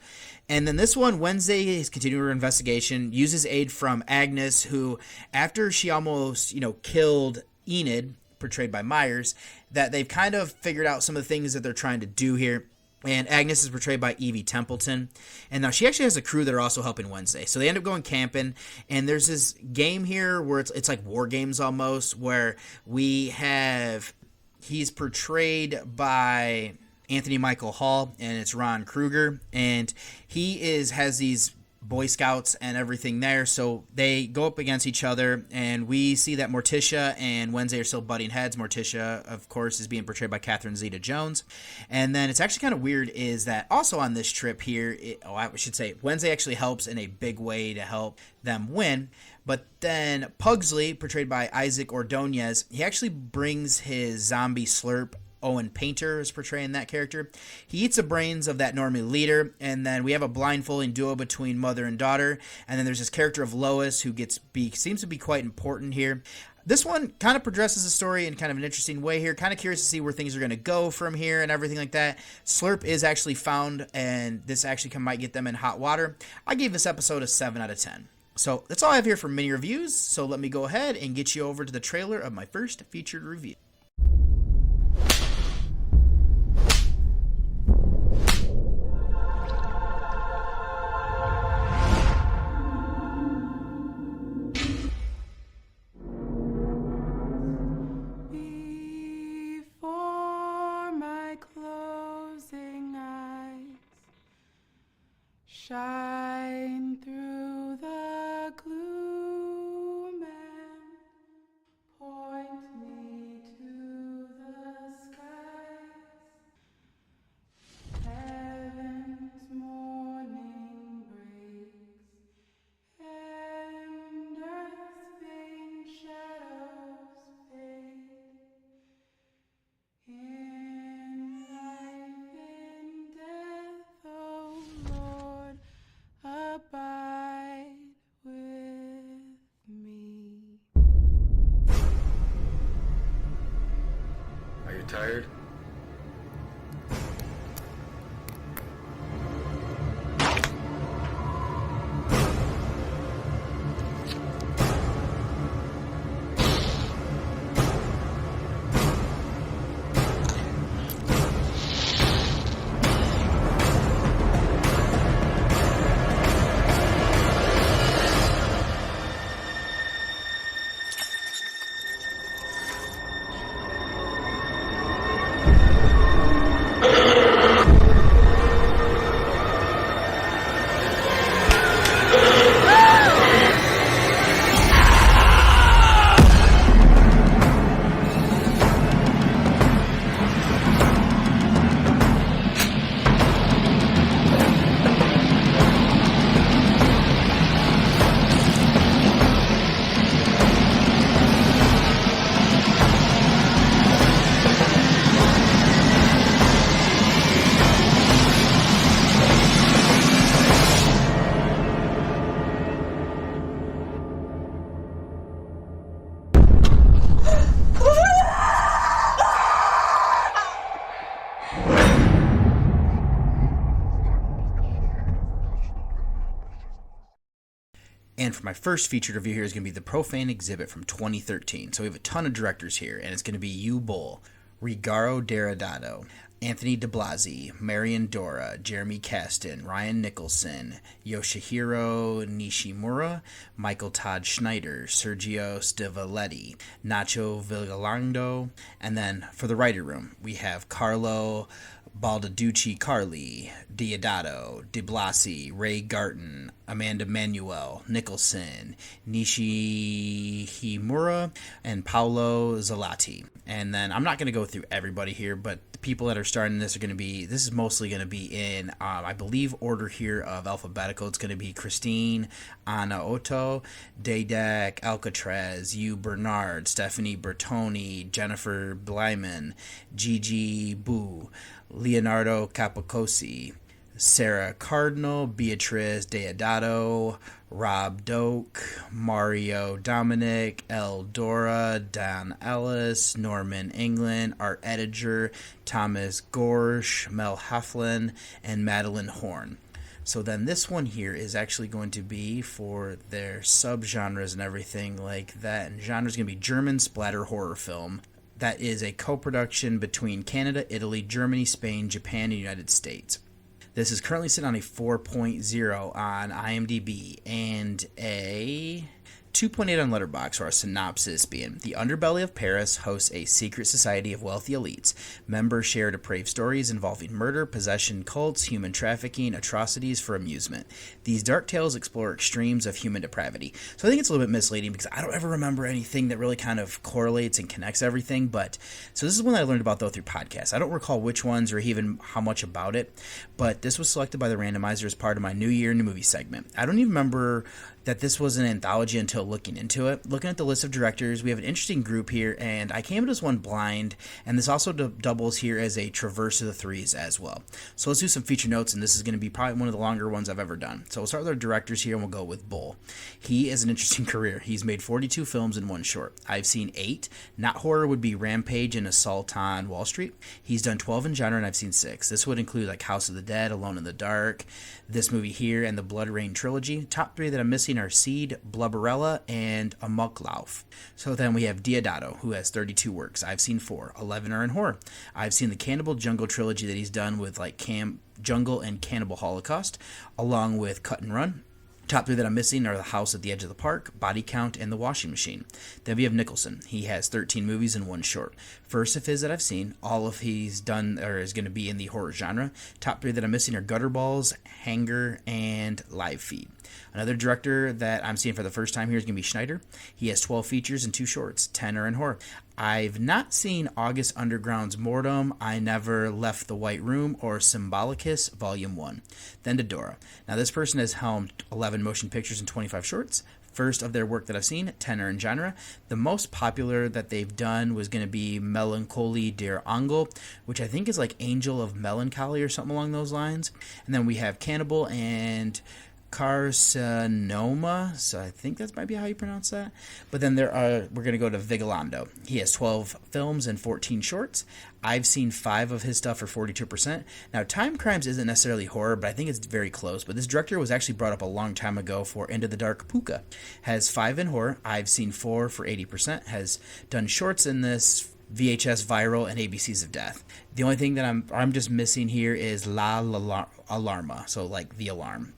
And then this one, Wednesday is continuing her investigation, uses aid from Agnes, who, after she almost, killed Enid, portrayed by Myers, that they've kind of figured out some of the things that they're trying to do here. And Agnes is portrayed by Evie Templeton. And now she actually has a crew that are also helping Wednesday. So they end up going camping. And there's this game here where it's like war games almost, where he's portrayed by Anthony Michael Hall, and it's Ron Kruger. And he has these Boy Scouts and everything there, so they go up against each other, and we see that Morticia and Wednesday are still butting heads. Morticia, of course, is being portrayed by Catherine Zeta-Jones. And then it's actually kind of weird is that also on this trip here, I should say, Wednesday actually helps in a big way to help them win. But then Pugsley, portrayed by Isaac Ordonez, he actually brings his zombie slurp. Owen Painter is portraying that character. He eats the brains of that normie leader, and then we have a blindfolding duo between mother and daughter, and then there's this character of Lois who seems to be quite important here. This one kind of progresses the story in kind of an interesting way here. Kind of curious to see where things are going to go from here and everything like that. Slurp is actually found, and this actually might get them in hot water. I gave this episode a 7 out of 10. So that's all I have here for mini reviews, so let me go ahead and get you over to the trailer of my first featured review. Shine through the gloom and point me to the skies. Heaven's morning breaks and earth's faint shadows fade. In life, in death, oh Lord, abide with me. Are you tired? And for my first featured review here is going to be the Profane exhibit from 2013. So we have a ton of directors here, and it's going to be Yu Bull, Rigaro Deodato, Anthony de Blasi, Marion Dora, Jeremy Kasten, Ryan Nicholson, Yoshihiro Nishimura, Michael Todd Schneider, Sergio Stivalletti, Nacho Vigalondo, and then for the writer room, we have Carlo Baldaducci Carli, Deodato, De Blasi, Ray Garton, Amanda Manuel, Nicholson, Nishihimura, and Paolo Zalati. And then I'm not going to go through everybody here, but the people that are starting this are going to be, this is mostly going to be in, I believe, order here of alphabetical. It's going to be Christine Anna Otto, Dedek Alcatraz, Hugh Bernard, Stephanie Bertoni, Jennifer Blyman, Gigi Boo, Leonardo Capocosi, Sarah Cardinal, Beatrice Deodato, Rob Doak, Mario Dominic, Eldora, Dan Ellis, Norman England, Art Ediger, Thomas Gorsh, Mel Heflin, and Madeline Horn. So then this one here is actually going to be for their subgenres and everything like that. And genre is going to be German splatter horror film. That is a co-production between Canada, Italy, Germany, Spain, Japan, and the United States. This is currently sitting on a 4.0 on IMDb and a 2.8 on Letterboxd, or our synopsis being: the underbelly of Paris hosts a secret society of wealthy elites. Members share depraved stories involving murder, possession, cults, human trafficking, atrocities for amusement. These dark tales explore extremes of human depravity. So I think it's a little bit misleading because I don't ever remember anything that really kind of correlates and connects everything. But so this is one that I learned about though through podcasts. I don't recall which ones or even how much about it, but this was selected by the randomizer as part of my New Year New Movie segment. I don't even remember that this was an anthology until looking into it. Looking at the list of directors, we have an interesting group here, and I came to this one blind, and this also doubles here as a traverse of the threes as well. So let's do some feature notes, and this is going to be probably one of the longer ones I've ever done. So we'll start with our directors here, and we'll go with Bull. He has an interesting career. He's made 42 films and one short. I've seen 8. Not horror would be Rampage and Assault on Wall Street. He's done 12 in genre, and I've seen 6. This would include like House of the Dead, Alone in the Dark, this movie here, and the Blood Rain trilogy. Top 3 that I'm missing are Seed, Blubberella, and Amok Lauf. So then we have Deodato, who has 32 works. I've seen 4. 11 are in horror. I've seen the Cannibal Jungle trilogy that he's done with like Jungle and Cannibal Holocaust, along with Cut and Run. Top 3 that I'm missing are The House at the Edge of the Park, Body Count, and The Washing Machine. Then we have Nicholson. He has 13 movies and one short. First of his that I've seen, all of he's done or is going to be in the horror genre. Top 3 that I'm missing are Gutterballs, Hanger, and Live Feed. Another director that I'm seeing for the first time here is going to be Schneider. He has 12 features and 2 shorts. 10 are in horror. I've not seen August Underground's Mortem, I Never Left the White Room, or Symbolicus Volume 1. Then to Dora. Now this person has helmed 11 motion pictures and 25 shorts. First of their work that I've seen, 10 are in genre. The most popular that they've done was going to be Melancholy der Angel, which I think is like Angel of Melancholy or something along those lines. And then we have Cannibal and Carcinoma, so I think that might be how you pronounce that. But then we're going to go to Vigalondo. He has 12 films and 14 shorts. I've seen 5 of his stuff for 42%. Now, Time Crimes isn't necessarily horror, but I think it's very close. But this director was actually brought up a long time ago for Into the Dark Puka. Has 5 in horror. I've seen 4 for 80%. Has done shorts in this, VHS Viral, and ABCs of Death. The only thing that I'm just missing here is La Alarma, so like The Alarm.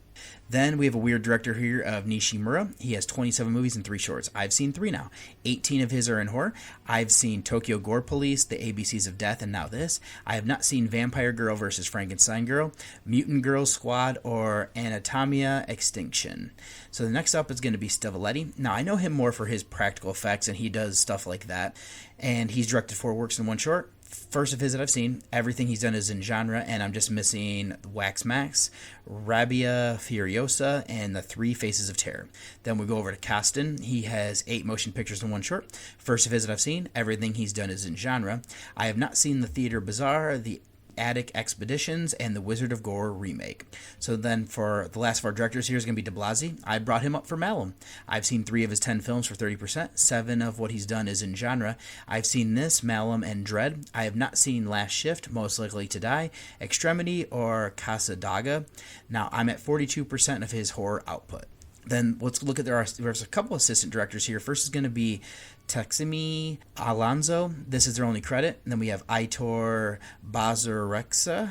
Then we have a weird director here of Nishimura. He has 27 movies and 3 shorts. I've seen 3 now. 18 of his are in horror. I've seen Tokyo Gore Police, The ABCs of Death, and now this. I have not seen Vampire Girl vs. Frankenstein Girl, Mutant Girl Squad, or Anatomia Extinction. So the next up is going to be Stivalletti. Now I know him more for his practical effects, and he does stuff like that. And he's directed 4 works and 1 short. First of his that I've seen, everything he's done is in genre, and I'm just missing Wax Max, Rabia Furiosa, and The 3 Faces of Terror. Then we go over to Kasten. He has 8 motion pictures and 1 short. First of his that I've seen, everything he's done is in genre. I have not seen The Theater Bazaar, The Attic Expeditions, and the Wizard of Gore remake. So then for the last of our directors here is going to be de Blasi. I brought him up for Malum. I've seen 3 of his 10 films for 30%. 7 of what he's done is in genre. I've seen this, Malum, and Dread. I have not seen Last Shift, Most Likely to Die, Extremity, or Casa Daga. Now I'm at 42% of his horror output. Then let's look at there's a couple assistant directors here. First is going to be Taksimi Alonso. This is their only credit. And then we have Aitor Bazareksa.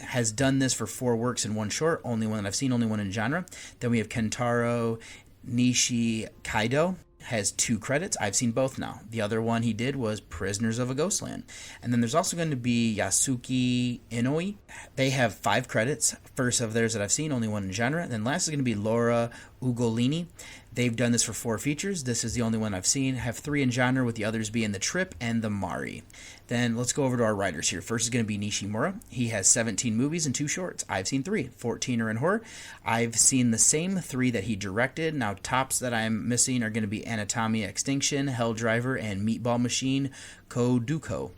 Has done this for 4 works in one short, only one that I've seen, only one in genre. Then we have Kentaro Nishikaido. Has 2 credits. I've seen both now. The other one he did was Prisoners of a Ghostland. And then there's also going to be Yasuki Inoi. They have 5 credits. First of theirs that I've seen, only one in genre. And then last is going to be Laura Ugolini. They've done this for 4 features. This is the only one I've seen. Have 3 in genre, with the others being The Trip and The Mari. Then let's go over to our writers here. First is going to be Nishimura. He has 17 movies and 2 shorts. I've seen 3. 14 are in horror. I've seen the same 3 that he directed. Now, tops that I'm missing are going to be Anatomia Extinction, Hell Driver, and Meatball Machine Koduko.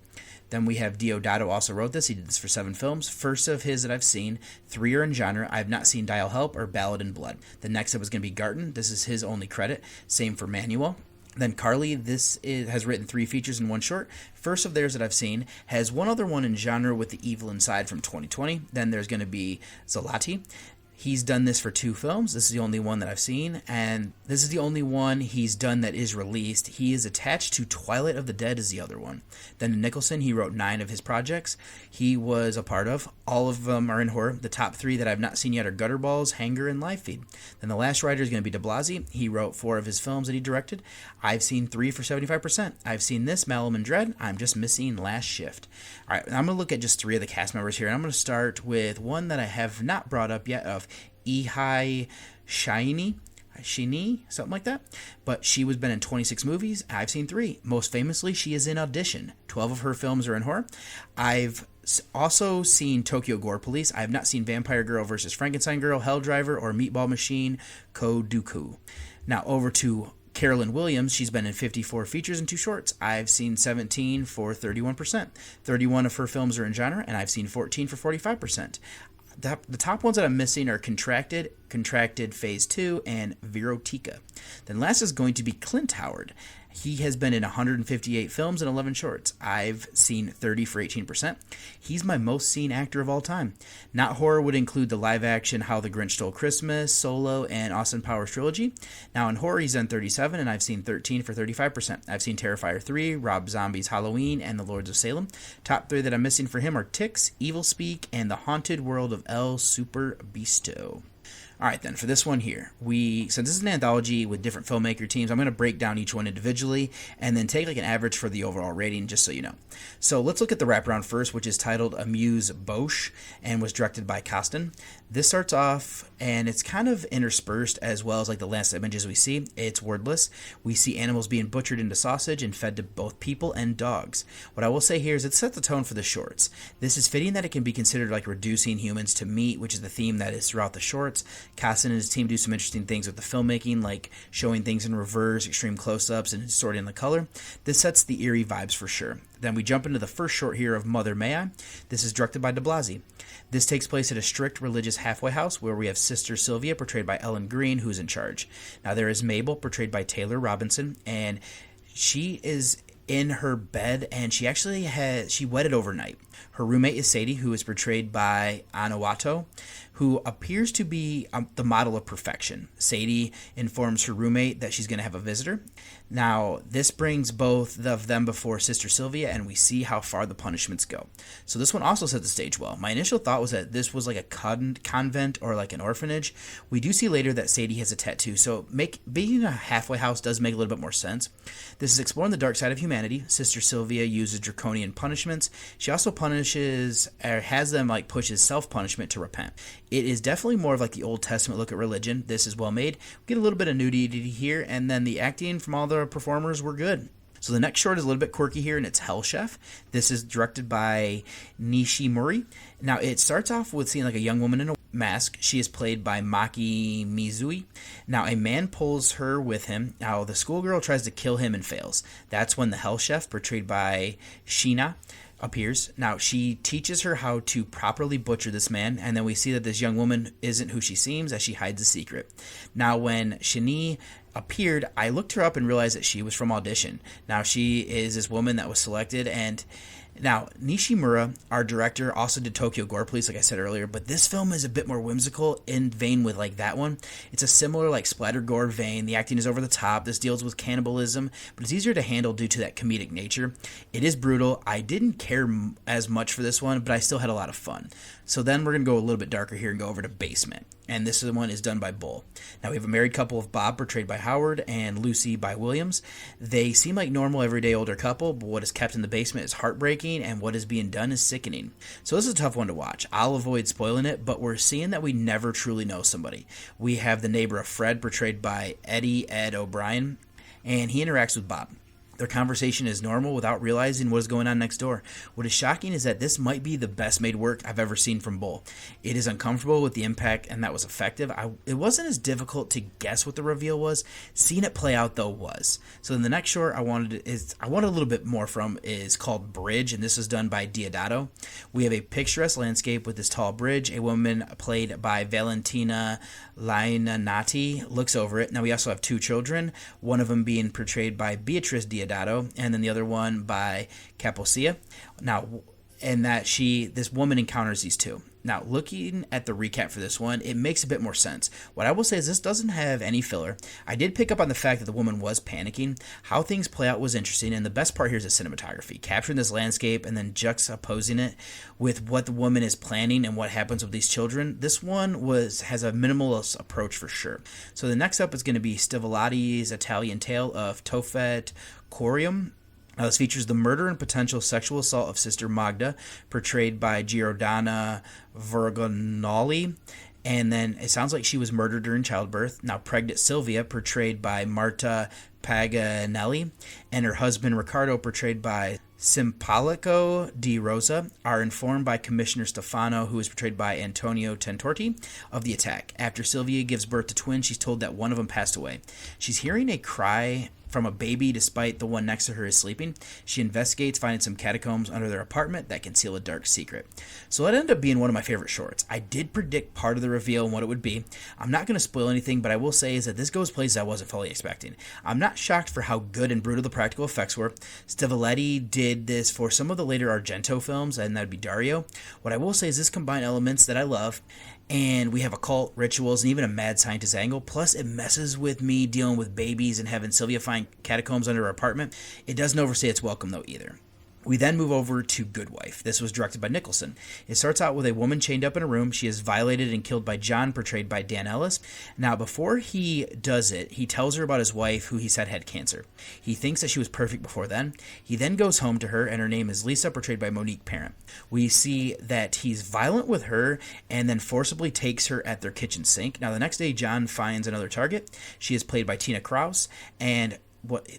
Then we have Diodato also wrote this. He did this for 7 films. First of his that I've seen, 3 are in genre. I have not seen Dial Help or Ballad in Blood. The next up is going to be Garten. This is his only credit. Same for Manuel. Then Carly, has written 3 features and 1 short. First of theirs that I've seen has one other one in genre with The Evil Inside from 2020. Then there's going to be Zalati. He's done this for 2 films. This is the only one that I've seen, and this is the only one he's done that is released. He is attached to Twilight of the Dead is the other one. Then Nicholson, he wrote 9 of his projects he was a part of. All of them are in horror. The top 3 that I've not seen yet are Gutterballs, Hanger, and Live Feed. Then the last writer is going to be de Blasi. He wrote 4 of his films that he directed. I've seen 3 for 75%. I've seen this, Malum and Dread. I'm just missing Last Shift. All right, I'm going to look at just 3 of the cast members here, and I'm going to start with one that I have not brought up yet of Ihai Shini, something like that. But she has been in 26 movies. I've seen 3. Most famously, she is in Audition. 12 of her films are in horror. I've also seen Tokyo Gore Police. I have not seen Vampire Girl vs. Frankenstein Girl, Hell Driver, or Meatball Machine Koduku. Now over to Carolyn Williams. She's been in 54 features and 2 shorts. I've seen 17 for 31%. 31 of her films are in genre, and I've seen 14 for 45%. The top ones that I'm missing are Contracted Phase 2, and Virotica. Then last is going to be Clint Howard. He has been in 158 films and 11 shorts. I've seen 30 for 18%. He's my most seen actor of all time. Not horror would include the live-action How the Grinch Stole Christmas, Solo, and Austin Powers Trilogy. Now in horror, he's done 37, and I've seen 13 for 35%. I've seen Terrifier 3, Rob Zombie's Halloween, and The Lords of Salem. Top 3 that I'm missing for him are Ticks, Evil Speak, and The Haunted World of El Super Bisto. All right, then, for this one here, since this is an anthology with different filmmaker teams, I'm going to break down each one individually and then take like an average for the overall rating, just so you know. So let's look at the wraparound first, which is titled Amuse Bouche and was directed by Costin. This starts off, and it's kind of interspersed as well as like the last images we see. It's wordless. We see animals being butchered into sausage and fed to both people and dogs. What I will say here is it sets the tone for the shorts. This is fitting that it can be considered like reducing humans to meat, which is the theme that is throughout the shorts. Costin and his team do some interesting things with the filmmaking, like showing things in reverse, extreme close-ups, and sorting the color. This sets the eerie vibes for sure. Then we jump into the first short here of Mother May I. This is directed by de Blasi. This takes place at a strict religious halfway house where we have Sister Sylvia, portrayed by Ellen Green, who's in charge. Now there is Mabel, portrayed by Taylor Robinson, and she is in her bed, and she wedded overnight. Her roommate is Sadie, who is portrayed by Anawato, who appears to be the model of perfection. Sadie informs her roommate that she's going to have a visitor. Now, this brings both of them before Sister Sylvia, and we see how far the punishments go. So this one also set the stage well. My initial thought was that this was like a convent or like an orphanage. We do see later that Sadie has a tattoo, so being a halfway house does make a little bit more sense. This is exploring the dark side of humanity. Sister Sylvia uses draconian punishments. She also has them like pushes self-punishment to repent. It is definitely more of like the Old Testament look at religion. This is well made. We get a little bit of nudity here, and then the acting from all the performers were good. So the next short is a little bit quirky here, and it's Hell Chef. This is directed by Nishimori. Now, it starts off with seeing like a young woman in a mask. She is played by Maki Mizui. Now, a man pulls her with him. Now, the schoolgirl tries to kill him and fails. That's when the Hell Chef, portrayed by Sheena, appears. Now, she teaches her how to properly butcher this man, and then we see that this young woman isn't who she seems as she hides a secret. Now, when Shani appeared, I looked her up and realized that she was from Audition. Now, she is this woman that was selected, and Now, Nishimura, our director, also did Tokyo Gore Police, like I said earlier, but this film is a bit more whimsical in vein with like that one. It's a similar like splatter gore vein. The acting is over the top. This deals with cannibalism, but it's easier to handle due to that comedic nature. It is brutal. I didn't care as much for this one, but I still had a lot of fun. So then we're going to go a little bit darker here and go over to Basement. And this one is done by Bull. Now we have a married couple of Bob, portrayed by Howard, and Lucy by Williams. They seem like normal, everyday older couple, but what is kept in the basement is heartbreaking, and what is being done is sickening. So this is a tough one to watch. I'll avoid spoiling it, but we're seeing that we never truly know somebody. We have the neighbor of Fred, portrayed by Ed O'Brien, and he interacts with Bob. Their conversation is normal without realizing what is going on next door. What is shocking is that this might be the best made work I've ever seen from Bull. It is uncomfortable with the impact, and that was effective. It wasn't as difficult to guess what the reveal was. Seeing it play out, though, was. So in the next short I wanted a little bit more from is called Bridge, and this is done by Diodato. We have a picturesque landscape with this tall bridge. A woman played by Valentina Lainanati looks over it. Now we also have two children, one of them being portrayed by Beatrice Diodato, and then the other one by Capocia. Now, and that this woman encounters these two. Now, looking at the recap for this one, it makes a bit more sense. What I will say is this doesn't have any filler. I did pick up on the fact that the woman was panicking. How things play out was interesting, and the best part here is the cinematography. Capturing this landscape and then juxtaposing it with what the woman is planning and what happens with these children. This one has a minimalist approach for sure. So the next up is going to be Stivalati's Italian Tale of Tofet Corium. Now, this features the murder and potential sexual assault of Sister Magda, portrayed by Giordana Vergonoli. And then it sounds like she was murdered during childbirth. Now, pregnant Sylvia, portrayed by Marta Paganelli, and her husband Riccardo, portrayed by Simplico Di Rosa, are informed by Commissioner Stefano, who is portrayed by Antonio Tentorti, of the attack. After Sylvia gives birth to twins, she's told that one of them passed away. She's hearing a cry from a baby despite the one next to her is sleeping. She investigates, finding some catacombs under their apartment that conceal a dark secret. So it ended up being one of my favorite shorts. I did predict part of the reveal and what it would be. I'm not going to spoil anything, but I will say is that this goes places I wasn't fully expecting. I'm not shocked for how good and brutal the practical effects were. Stivaletti did this for some of the later Argento films, and that'd be Dario. What I will say is this combined elements that I love, and we have occult rituals and even a mad scientist angle. Plus, it messes with me dealing with babies and having Sylvia find catacombs under her apartment. It doesn't overstay its welcome, though, either. We then move over to Good Wife. This was directed by Nicholson. It starts out with a woman chained up in a room. She is violated and killed by John, portrayed by Dan Ellis. Now, before he does it, he tells her about his wife, who he said had cancer. He thinks that she was perfect before then. He then goes home to her, and her name is Lisa, portrayed by Monique Parent. We see that he's violent with her and then forcibly takes her at their kitchen sink. Now, the next day, John finds another target. She is played by Tina Kraus, and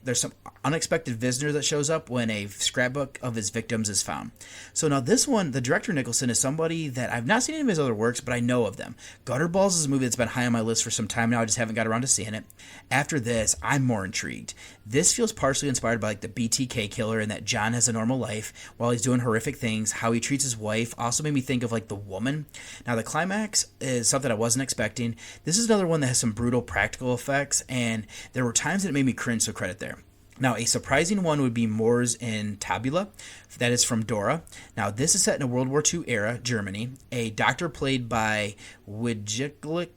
there's some unexpected visitor that shows up when a scrapbook of his victims is found. So now this one, the director Nicholson is somebody that I've not seen any of his other works, but I know of them. Gutterballs is a movie that's been high on my list for some time now. I just haven't got around to seeing it. After this, I'm more intrigued. This feels partially inspired by like the BTK killer and that John has a normal life while he's doing horrific things. How he treats his wife also made me think of like The Woman. Now the climax is something I wasn't expecting. This is another one that has some brutal practical effects, and there were times that it made me cringe, so credit there. Now, a surprising one would be Mors in Tabula. That is from Dora. Now, this is set in a World War II era Germany. A doctor played by Wijglik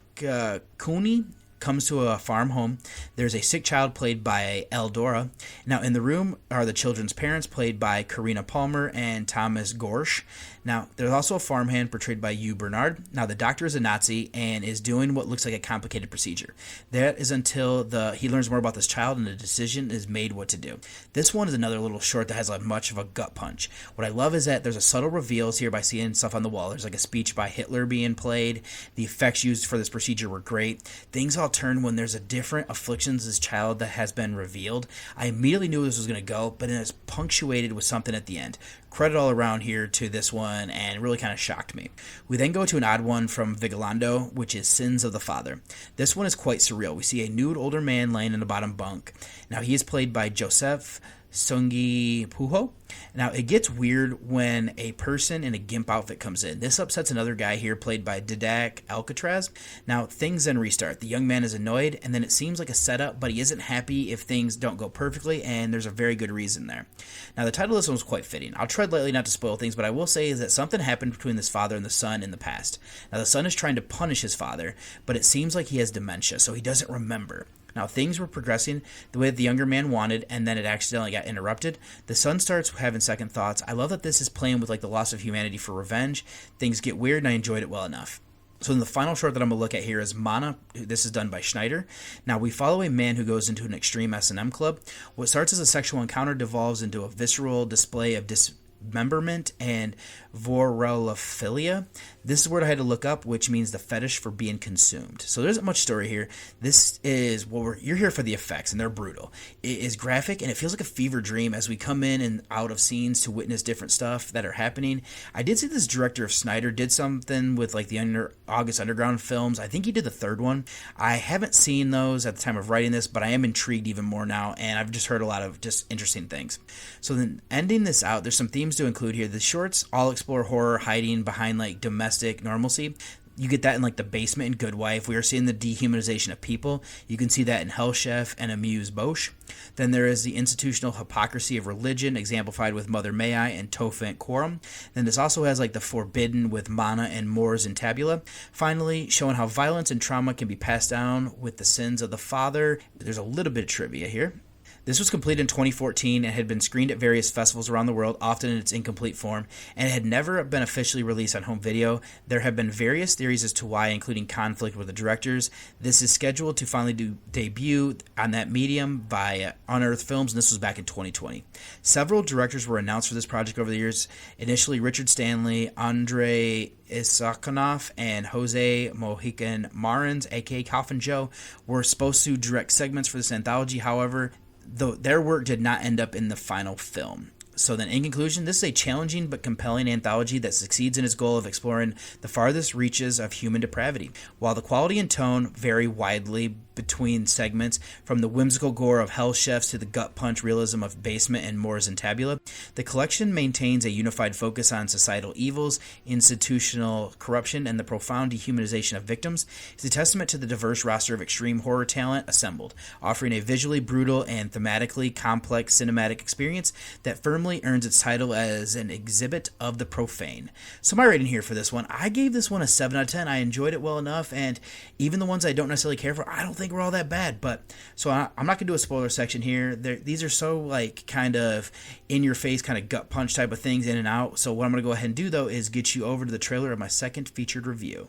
Cooney comes to a farm home. There's a sick child played by Eldora. Now, in the room are the children's parents played by Karina Palmer and Thomas Gorsch. Now, there's also a farmhand portrayed by Hugh Bernard. Now, the doctor is a Nazi and is doing what looks like a complicated procedure. That is until he learns more about this child and the decision is made what to do. This one is another little short that has much of a gut punch. What I love is that there's a subtle reveals here by seeing stuff on the wall. There's like a speech by Hitler being played. The effects used for this procedure were great. Things all turn when there's a different afflictions this child that has been revealed. I immediately knew this was going to go, but then it's punctuated with something at the end. Credit all around here to this one, and it really kind of shocked me. We then go to an odd one from Vigilando, which is Sins of the Father. This one is quite surreal. We see a nude older man laying in the bottom bunk. Now, he is played by Joseph Sungi Puho. Now, it gets weird when a person in a GIMP outfit comes in. This upsets another guy here, played by Didac Alcatraz. Now, things then restart. The young man is annoyed, and then it seems like a setup, but he isn't happy if things don't go perfectly, and there's a very good reason there. Now, the title of this one was quite fitting. I'll tread lightly not to spoil things, but I will say is that something happened between this father and the son in the past. Now, the son is trying to punish his father, but it seems like he has dementia, so he doesn't remember. Now, things were progressing the way that the younger man wanted, and then it accidentally got interrupted. The son starts having second thoughts. I love that this is playing with like the loss of humanity for revenge. Things get weird, and I enjoyed it well enough. So then the final short that I'm going to look at here is Mana. This is done by Schneider. Now, we follow a man who goes into an extreme S&M club. What starts as a sexual encounter devolves into a visceral display of dismemberment and vorophilia. This is a word I had to look up, which means the fetish for being consumed. So there isn't much story here. This is you're here for the effects, and they're brutal. It is graphic, and it feels like a fever dream as we come in and out of scenes to witness different stuff that are happening. I did see this director of Snyder did something with like the August Underground films. I think he did the third one. I haven't seen those at the time of writing this, but I am intrigued even more now, and I've just heard a lot of just interesting things. So then ending this out, there's some themes to include here. The shorts all explore horror hiding behind like domestic normalcy. You get that in like The Basement and Good Wife. We are seeing the dehumanization of people. You can see that in Hell Chef and Amuse Bouche. Then there is the institutional hypocrisy of religion, exemplified with Mother May I and Tofant Quorum. Then this also has like the forbidden with Mana and Mors and Tabula. Finally, showing how violence and trauma can be passed down with the sins of the father. There's a little bit of trivia here. This was completed in 2014 and had been screened at various festivals around the world, often in its incomplete form, and it had never been officially released on home video. There have been various theories as to why, including conflict with the directors. This is scheduled to finally debut on that medium by Unearthed Films, and this was back in 2020. Several directors were announced for this project over the years. Initially, Richard Stanley, Andrei Isakonov, and Jose Mojican Marins, aka Coffin Joe, were supposed to direct segments for this anthology. However, their work did not end up in the final film. So then, in conclusion, this is a challenging but compelling anthology that succeeds in its goal of exploring the farthest reaches of human depravity. While the quality and tone vary widely between segments, from the whimsical gore of Hell Chefs to the gut punch realism of Basement and Mors and Tabula, the collection maintains a unified focus on societal evils, institutional corruption, and the profound dehumanization of victims. It's a testament to the diverse roster of extreme horror talent assembled, offering a visually brutal and thematically complex cinematic experience that firmly earns its title as an exhibit of the profane. So my rating here for this one, I gave this one a 7 out of 10. I enjoyed it well enough, and even the ones I don't necessarily care for, I don't think were all that bad. But so I'm not gonna do a spoiler section here. These are so like kind of in your face, kind of gut punch type of things in and out. So what I'm gonna go ahead and do though is get you over to the trailer of my second featured review.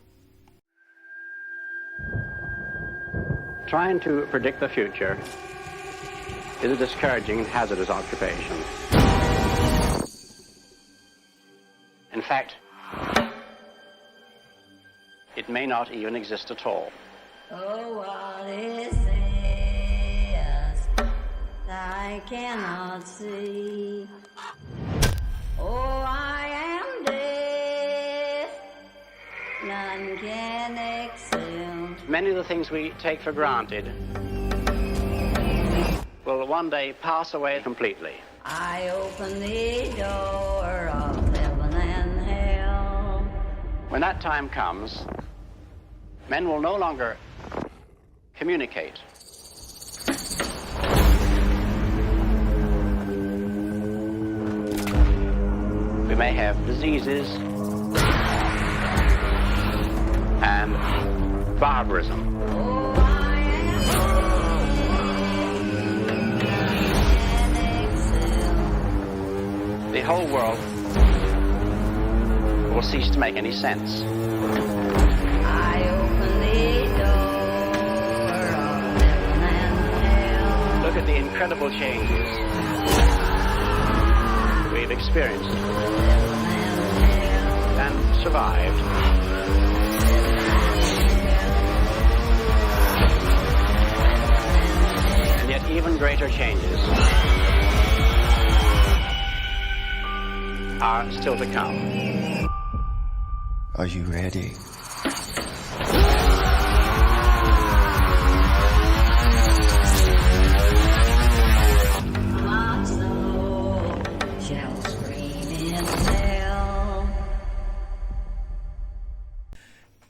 Trying to predict the future is a discouraging and hazardous occupation. In fact, it may not even exist at all. Oh, what is this I cannot see? Oh, I am deaf, none can excel. Many of the things we take for granted will one day pass away completely. I open the door of heaven and hell. When that time comes, men will no longer communicate. We may have diseases and barbarism. Oh, I am The whole world will cease to make any sense. I open the door of heaven and hell. Look at the incredible changes we've experienced and survived. And yet even greater changes are still to come. Are you ready? Lots of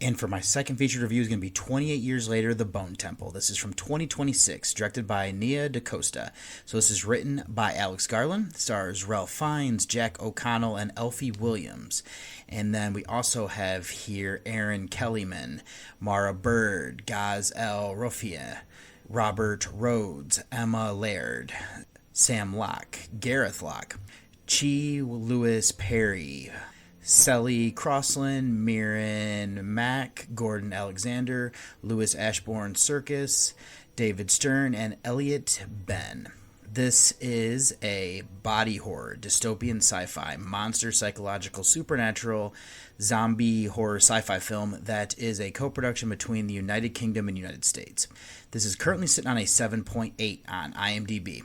And for my second featured review is going to be 28 Years Later, The Bone Temple. This is from 2026, directed by Nia DaCosta. So this is written by Alex Garland, stars Ralph Fiennes, Jack O'Connell, and Elfie Williams. And then we also have here Aaron Kellyman, Mara Bird, Gaz El Rofia, Robert Rhodes, Emma Laird, Sam Locke, Gareth Locke, Chi Lewis Perry, Sally Crossland, Mirren Mack, Gordon Alexander, Louis Ashbourne Circus, David Stern, and Elliot Ben. This is a body horror, dystopian sci-fi, monster, psychological, supernatural, zombie horror sci-fi film that is a co-production between the United Kingdom and United States. This is currently sitting on a 7.8 on IMDb.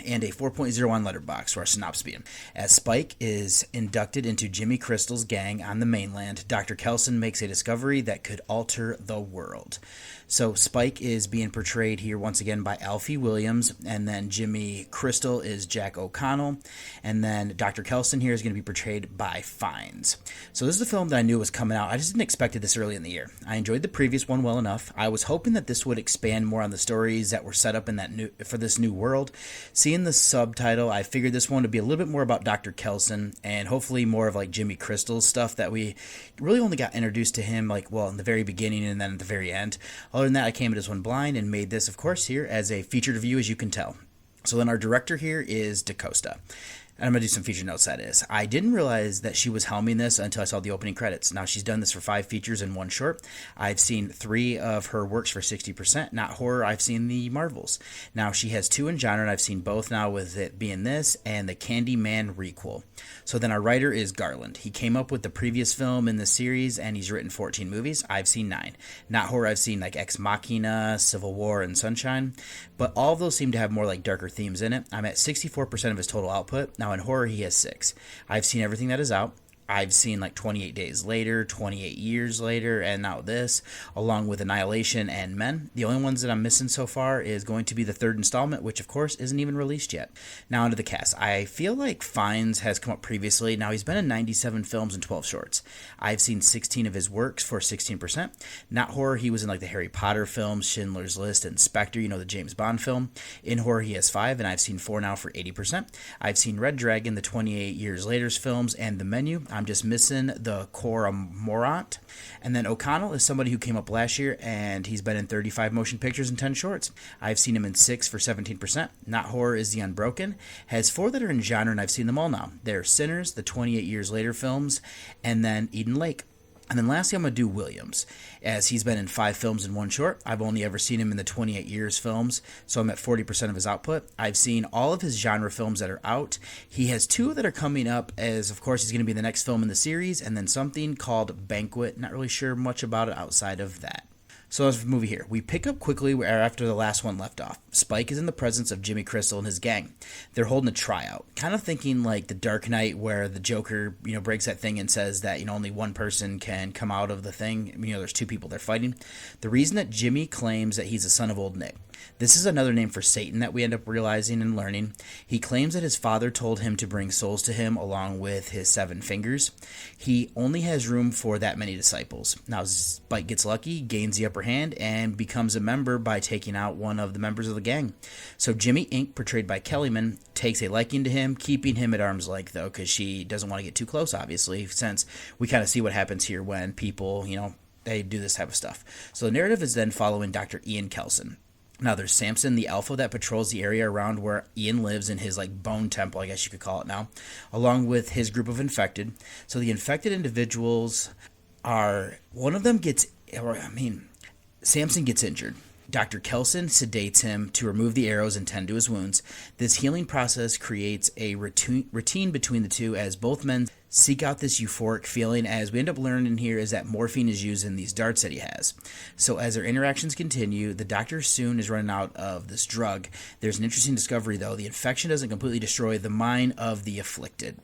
And a 4.0 on Letterboxd for our synopsis being. As Spike is inducted into Jimmy Crystal's gang on the mainland, Dr. Kelson makes a discovery that could alter the world. So Spike is being portrayed here once again by Alfie Williams, and then Jimmy Crystal is Jack O'Connell, and then Dr. Kelson here is going to be portrayed by Fiennes. So this is a film that I knew was coming out. I just didn't expect it this early in the year. I enjoyed the previous one well enough. I was hoping that this would expand more on the stories that were set up in for this new world. Seeing the subtitle, I figured this one would be a little bit more about Dr. Kelson and hopefully more of like Jimmy Crystal's stuff that we really only got introduced to him in the very beginning and then at the very end. Other than that, I came at this one blind and made this, of course, here as a featured review, as you can tell. So then our director here is DaCosta. And I'm going to do some feature notes, that is. I didn't realize that she was helming this until I saw the opening credits. Now, she's done this for 5 features and 1 short. I've seen 3 of her works for 60%. Not horror, I've seen the Marvels. Now, she has 2 in genre, and I've seen both now, with it being this and the Candyman requel. So then our writer is Garland. He came up with the previous film in the series, and he's written 14 movies. I've seen 9. Not horror, I've seen like Ex Machina, Civil War, and Sunshine. But all of those seem to have more like darker themes in it. I'm at 64% of his total output. Now, in horror, he has 6. I've seen everything that is out. I've seen like 28 Days Later, 28 Years Later, and now this, along with Annihilation and Men. The only ones that I'm missing so far is going to be the 3rd installment, which of course isn't even released yet. Now onto the cast. I feel like Fiennes has come up previously. Now he's been in 97 films and 12 shorts. I've seen 16 of his works for 16%. Not horror, he was in like the Harry Potter films, Schindler's List, and Spectre, the James Bond film. In horror, he has 5, and I've seen 4 now for 80%. I've seen Red Dragon, the 28 Years Later's films, and The Menu. I'm just missing the Cora Morant. And then O'Connell is somebody who came up last year, and he's been in 35 motion pictures and 10 shorts. I've seen him in 6 for 17%. Not horror is The Unbroken. Has 4 that are in genre, and I've seen them all now. They're Sinners, the 28 Years Later films, and then Eden Lake. And then lastly, I'm going to do Williams, as he's been in 5 films and 1 short. I've only ever seen him in the 28 Years films, so I'm at 40% of his output. I've seen all of his genre films that are out. He has 2 that are coming up, as of course he's going to be the next film in the series, and then something called Banquet. Not really sure much about it outside of that. So let's move here. We pick up quickly where after the last one left off. Spike is in the presence of Jimmy Crystal and his gang. They're holding a tryout, kind of thinking like The Dark Knight, where the Joker, breaks that thing and says that, only one person can come out of the thing. There's 2 people they're fighting. The reason that Jimmy claims that he's the son of Old Nick. This is another name for Satan that we end up realizing and learning. He claims that his father told him to bring souls to him along with his 7 fingers. He only has room for that many disciples. Now, Spike gets lucky, gains the upper hand, and becomes a member by taking out one of the members of the gang. So Jimmy Inc., portrayed by Kellyman, takes a liking to him, keeping him at arm's length, though, because she doesn't want to get too close, obviously, since we kind of see what happens here when people, they do this type of stuff. So the narrative is then following Dr. Ian Kelson. Now, there's Samson, the alpha that patrols the area around where Ian lives in his, bone temple, I guess you could call it now, along with his group of infected. So the infected individuals are, one of them Samson gets injured. Dr. Kelson sedates him to remove the arrows and tend to his wounds. This healing process creates a routine between the two as both men seek out this euphoric feeling. As we end up learning here is that morphine is used in these darts that he has. So as their interactions continue, the doctor soon is running out of this drug. There's an interesting discovery, though. The infection doesn't completely destroy the mind of the afflicted.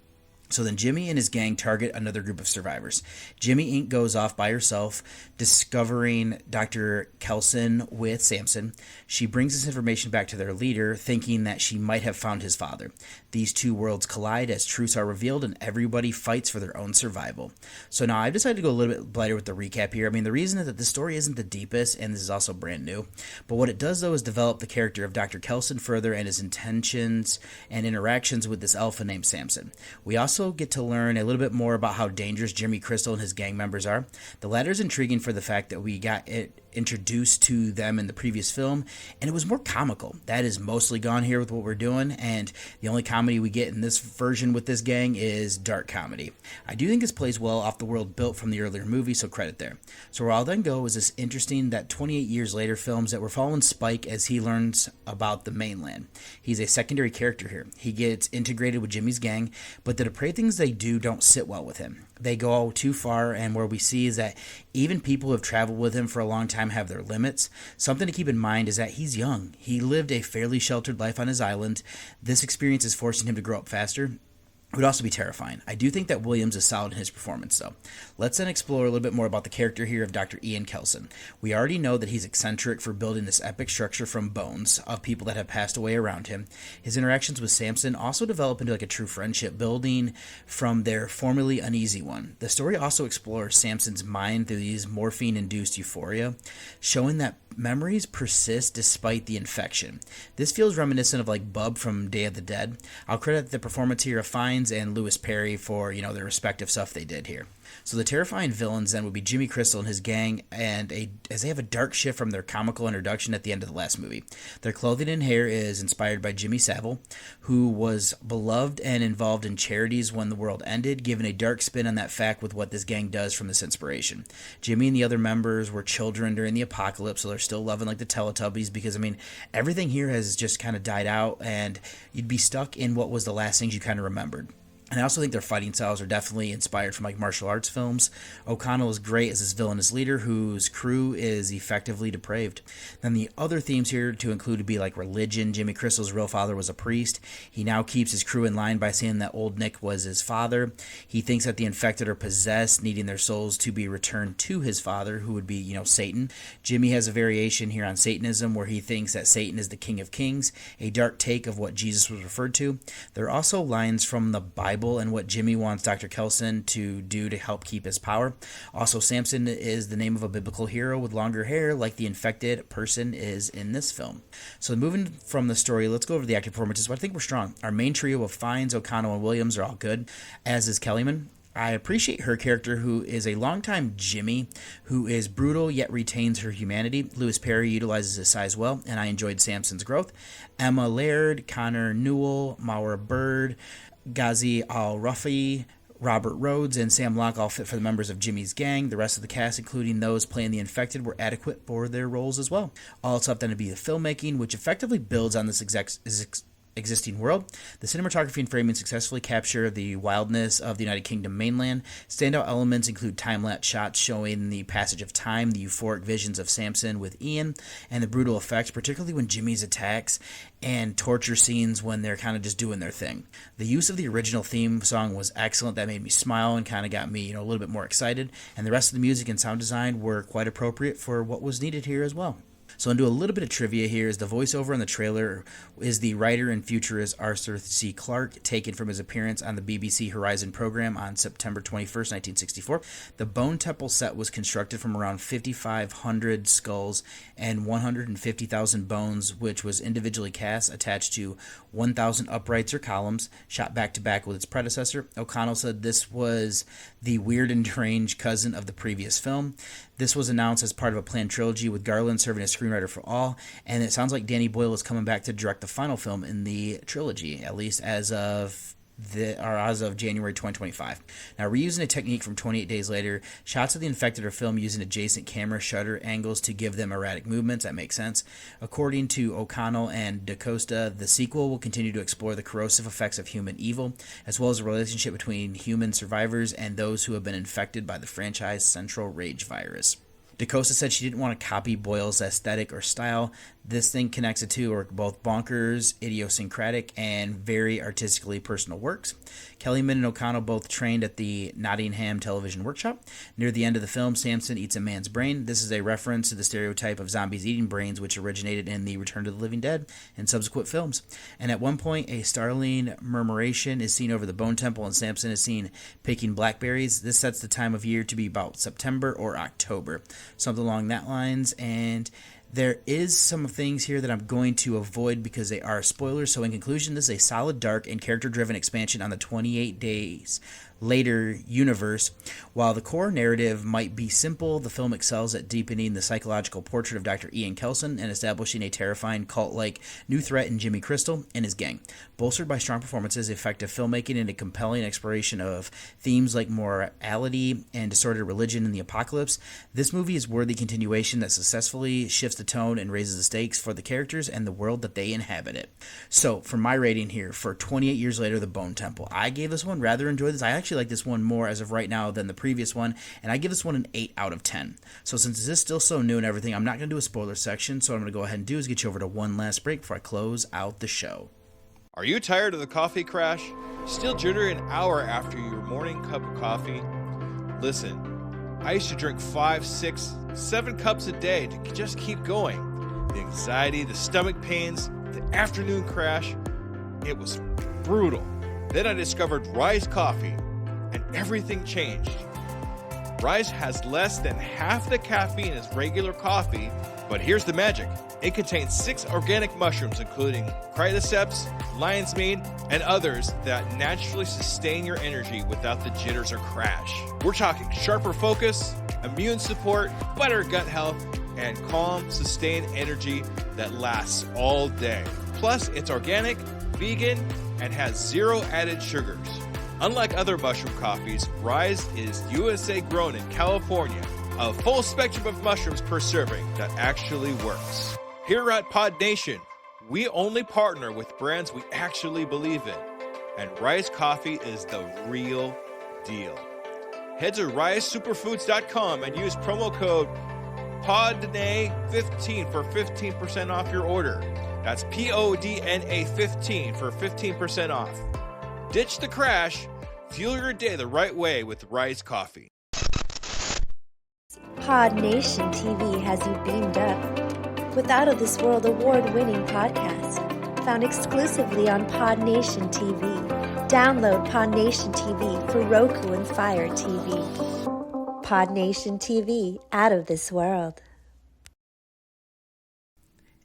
So then Jimmy and his gang target another group of survivors. Jimmy Inc. goes off by herself, discovering Dr. Kelson with Samson. She brings this information back to their leader, thinking that she might have found his father. These two worlds collide as truths are revealed, and everybody fights for their own survival. So now I've decided to go a little bit lighter with the recap here. I mean, the reason is that this story isn't the deepest, and this is also brand new. But what it does, though, is develop the character of Dr. Kelson further and his intentions and interactions with this alpha named Samson. We also get to learn a little bit more about how dangerous Jimmy Crystal and his gang members are. The latter is intriguing for the fact that we got it introduced to them in the previous film, and it was more comical. That is mostly gone here with what we're doing, and the only comedy we get in this version with this gang is dark comedy. I do think this plays well off the world built from the earlier movie, so credit there. So where I'll then go is this interesting that 28 years later films that we're following Spike as he learns about the mainland. He's a secondary character here. He gets integrated with Jimmy's gang, but the depraved things they do don't sit well with him. They go too far, and where we see is that even people who have traveled with him for a long time have their limits. Something to keep in mind is that he's young. He lived a fairly sheltered life on his island. This experience is forcing him to grow up faster. It would also be terrifying. I do think that Williams is solid in his performance, though. Let's then explore a little bit more about the character here of Dr. Ian Kelson. We already know that he's eccentric for building this epic structure from bones of people that have passed away around him. His interactions with Samson also develop into like a true friendship, building from their formerly uneasy one. The story also explores Samson's mind through these morphine-induced euphoria, showing that memories persist despite the infection. This feels reminiscent of like Bub from Day of the Dead. I'll credit the performance here of Fiennes and Louis Perry for, their respective stuff they did here. So the terrifying villains then would be Jimmy Crystal and his gang, as they have a dark shift from their comical introduction at the end of the last movie. Their clothing and hair is inspired by Jimmy Savile, who was beloved and involved in charities when the world ended, giving a dark spin on that fact with what this gang does from this inspiration. Jimmy and the other members were children during the apocalypse, so they're still loving like the Teletubbies, because everything here has just kind of died out, and you'd be stuck in what was the last things you kind of remembered. And I also think their fighting styles are definitely inspired from like martial arts films. O'Connell is great as this villainous leader whose crew is effectively depraved. Then the other themes here to include would be like religion. Jimmy Crystal's real father was a priest. He now keeps his crew in line by saying that old Nick was his father. He thinks that the infected are possessed, needing their souls to be returned to his father, who would be, Satan. Jimmy has a variation here on Satanism where he thinks that Satan is the King of Kings, a dark take of what Jesus was referred to. There are also lines from the Bible and what Jimmy wants Dr. Kelson to do to help keep his power. Also, Samson is the name of a biblical hero with longer hair like the infected person is in this film. So moving from the story, let's go over the acting performances. I think we're strong. Our main trio of Fiennes, O'Connell, and Williams are all good, as is Kellyman. I appreciate her character, who is a longtime Jimmy, who is brutal yet retains her humanity. Louis Perry utilizes his size well, and I enjoyed Samson's growth. Emma Laird, Connor Newell, Maura Bird, Ghazi Al-Rafi, Robert Rhodes, and Sam Locke all fit for the members of Jimmy's gang. The rest of the cast, including those playing the infected, were adequate for their roles as well. All it's left then to be the filmmaking, which effectively builds on this existing world. The cinematography and framing successfully capture the wildness of the United Kingdom mainland. Standout elements include time-lapse shots showing the passage of time, the euphoric visions of Samson with Ian, and the brutal effects, particularly when Jimmy's attacks and torture scenes when they're kind of just doing their thing. The use of the original theme song was excellent. That made me smile and kind of got me, a little bit more excited. And the rest of the music and sound design were quite appropriate for what was needed here as well. So I'll do a little bit of trivia here. Is the voiceover in the trailer is the writer and futurist Arthur C. Clarke, taken from his appearance on the BBC Horizon program on September 21st, 1964. The Bone Temple set was constructed from around 5,500 skulls and 150,000 bones, which was individually cast, attached to 1,000 uprights or columns, shot back-to-back with its predecessor. O'Connell said this was the weird and deranged cousin of the previous film. This was announced as part of a planned trilogy, with Garland serving as screenwriter for all, and it sounds like Danny Boyle is coming back to direct the final film in the trilogy, at least as of January 2025. Now, reusing a technique from 28 Days Later, shots of the infected are filmed using adjacent camera shutter angles to give them erratic movements. That makes sense. According to O'Connell and DaCosta, the sequel will continue to explore the corrosive effects of human evil, as well as the relationship between human survivors and those who have been infected by the franchise Central Rage virus. DaCosta said she didn't want to copy Boyle's aesthetic or style. This thing connects the two are both bonkers, idiosyncratic, and very artistically personal works. Kellyman and O'Connell both trained at the Nottingham Television Workshop. Near the end of the film, Samson eats a man's brain. This is a reference to the stereotype of zombies eating brains, which originated in the Return to the Living Dead and subsequent films. And at one point, a startling murmuration is seen over the Bone Temple, and Samson is seen picking blackberries. This sets the time of year to be about September or October, something along that lines. And there is some things here that I'm going to avoid because they are spoilers. So in conclusion, this is a solid, dark, and character-driven expansion on the 28 Days Later universe. While the core narrative might be simple, the film excels at deepening the psychological portrait of Dr. Ian Kelson and establishing a terrifying cult-like new threat in Jimmy Crystal and his gang. Bolstered by strong performances, effective filmmaking, and a compelling exploration of themes like morality and distorted religion in the apocalypse, this movie is worthy continuation that successfully shifts the tone and raises the stakes for the characters and the world that they inhabit it. So, for my rating here, for 28 Years Later, The Bone Temple, I gave this one rather enjoyed this. I actually like this one more as of right now than the previous one, and I give this one an 8 out of 10. So since this is still so new and everything, I'm not going to do a spoiler section, so what I'm going to go ahead and do is get you over to one last break before I close out the show. Are you tired of the coffee crash? Still jittery an hour after your morning cup of coffee? Listen, I used to drink 5, 6, 7 cups a day to just keep going. The anxiety, the stomach pains, the afternoon crash, it was brutal. Then I discovered Rise Coffee, and everything changed. Rise has less than half the caffeine as regular coffee, but here's the magic. It contains 6 organic mushrooms, including cordyceps, lion's mane, and others that naturally sustain your energy without the jitters or crash. We're talking sharper focus, immune support, better gut health, and calm, sustained energy that lasts all day. Plus, it's organic, vegan, and has 0 added sugars. Unlike other mushroom coffees, Rise is USA grown in California. A full spectrum of mushrooms per serving that actually works. Here at Pod Nation, we only partner with brands we actually believe in. And Rise Coffee is the real deal. Head to risesuperfoods.com and use promo code PODNA15 for 15% off your order. That's PODNA 15 for 15% off. Ditch the crash. Fuel your day the right way with Rise Coffee. Pod Nation TV has you beamed up with Out of This World award-winning podcast found exclusively on Pod Nation TV. Download Pod Nation TV for Roku and Fire TV. Pod Nation TV, Out of This World.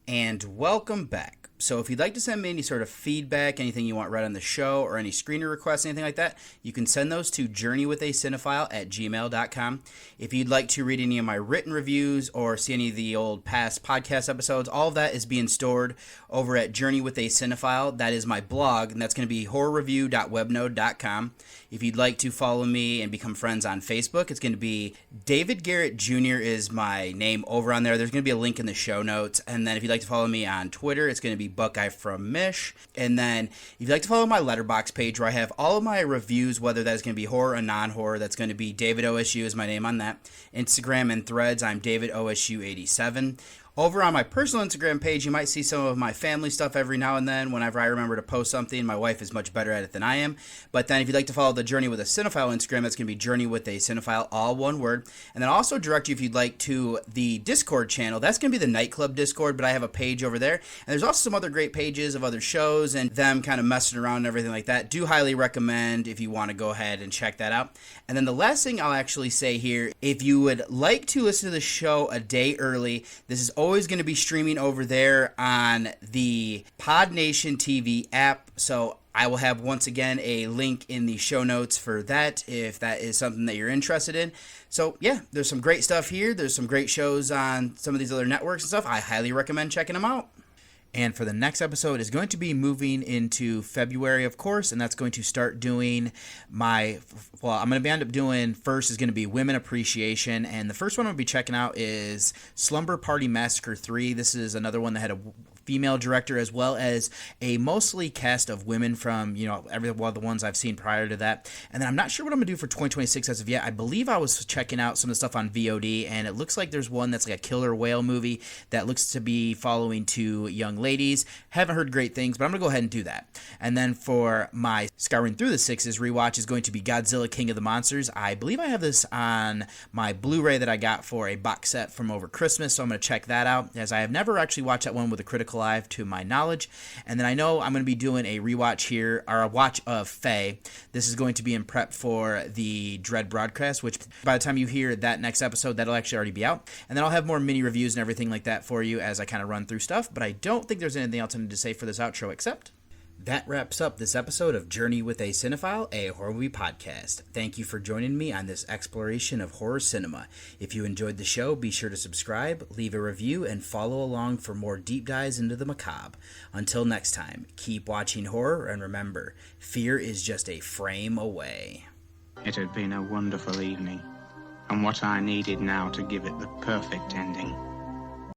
And welcome back. So if you'd like to send me any sort of feedback, anything you want read on the show, or any screener requests, anything like that, you can send those to journeywithacinephile@gmail.com. If you'd like to read any of my written reviews or see any of the old past podcast episodes, all of that is being stored over at Journey with a Cinephile. That is my blog, and that's going to be horrorreview.webnode.com. If you'd like to follow me and become friends on Facebook, it's going to be David Garrett Jr. is my name over on there. There's going to be a link in the show notes. And then if you'd like to follow me on Twitter, it's going to be Buckeye from Mish. And then if you'd like to follow my Letterboxd page where I have all of my reviews, whether that's going to be horror or non-horror, that's going to be David OSU is my name on that. Instagram and Threads, I'm David OSU87. Over on my personal Instagram page, you might see some of my family stuff every now and then whenever I remember to post something. My wife is much better at it than I am. But then if you'd like to follow the Journey with a Cinephile Instagram, that's going to be Journey with a Cinephile, all one word. And then also direct you, if you'd like, to the Discord channel. That's going to be the Nightclub Discord, but I have a page over there. And there's also some other great pages of other shows and them kind of messing around and everything like that. Do highly recommend if you want to go ahead and check that out. And then the last thing I'll actually say here, if you would like to listen to the show a day early, this is always going to be streaming over there on the Pod Nation TV app. So I will have, once again, a link in the show notes for that if that is something that you're interested in. So, yeah, there's some great stuff here. There's some great shows on some of these other networks and stuff. I highly recommend checking them out. And for the next episode is going to be moving into February, of course, and that's going to start doing I'm going to end up doing, first is going to be Women Appreciation, and the first one I'm going to be checking out is Slumber Party Massacre 3. This is another one that had a female director, as well as a mostly cast of women from, every one of the ones I've seen prior to that. And then I'm not sure what I'm going to do for 2026 as of yet. I believe I was checking out some of the stuff on VOD, and it looks like there's one that's like a killer whale movie that looks to be following two young ladies. Haven't heard great things, but I'm going to go ahead and do that. And then for my Scouring Through the Sixes rewatch is going to be Godzilla King of the Monsters. I believe I have this on my Blu-ray that I got for a box set from over Christmas, so I'm going to check that out, as I have never actually watched that one with a critical eye to my knowledge. And then I know I'm going to be doing a rewatch here, or a watch of Faye. This is going to be in prep for the Dread broadcast, which by the time you hear that next episode, that'll actually already be out. And then I'll have more mini reviews and everything like that for you as I kind of run through stuff, but I don't think there's anything else I need to say for this outro except... that wraps up this episode of Journey with a Cinephile, a horror movie podcast. Thank you for joining me on this exploration of horror cinema. If you enjoyed the show, be sure to subscribe, leave a review, and follow along for more deep dives into the macabre. Until next time, keep watching horror, and remember, fear is just a frame away. It had been a wonderful evening, and what I needed now to give it the perfect ending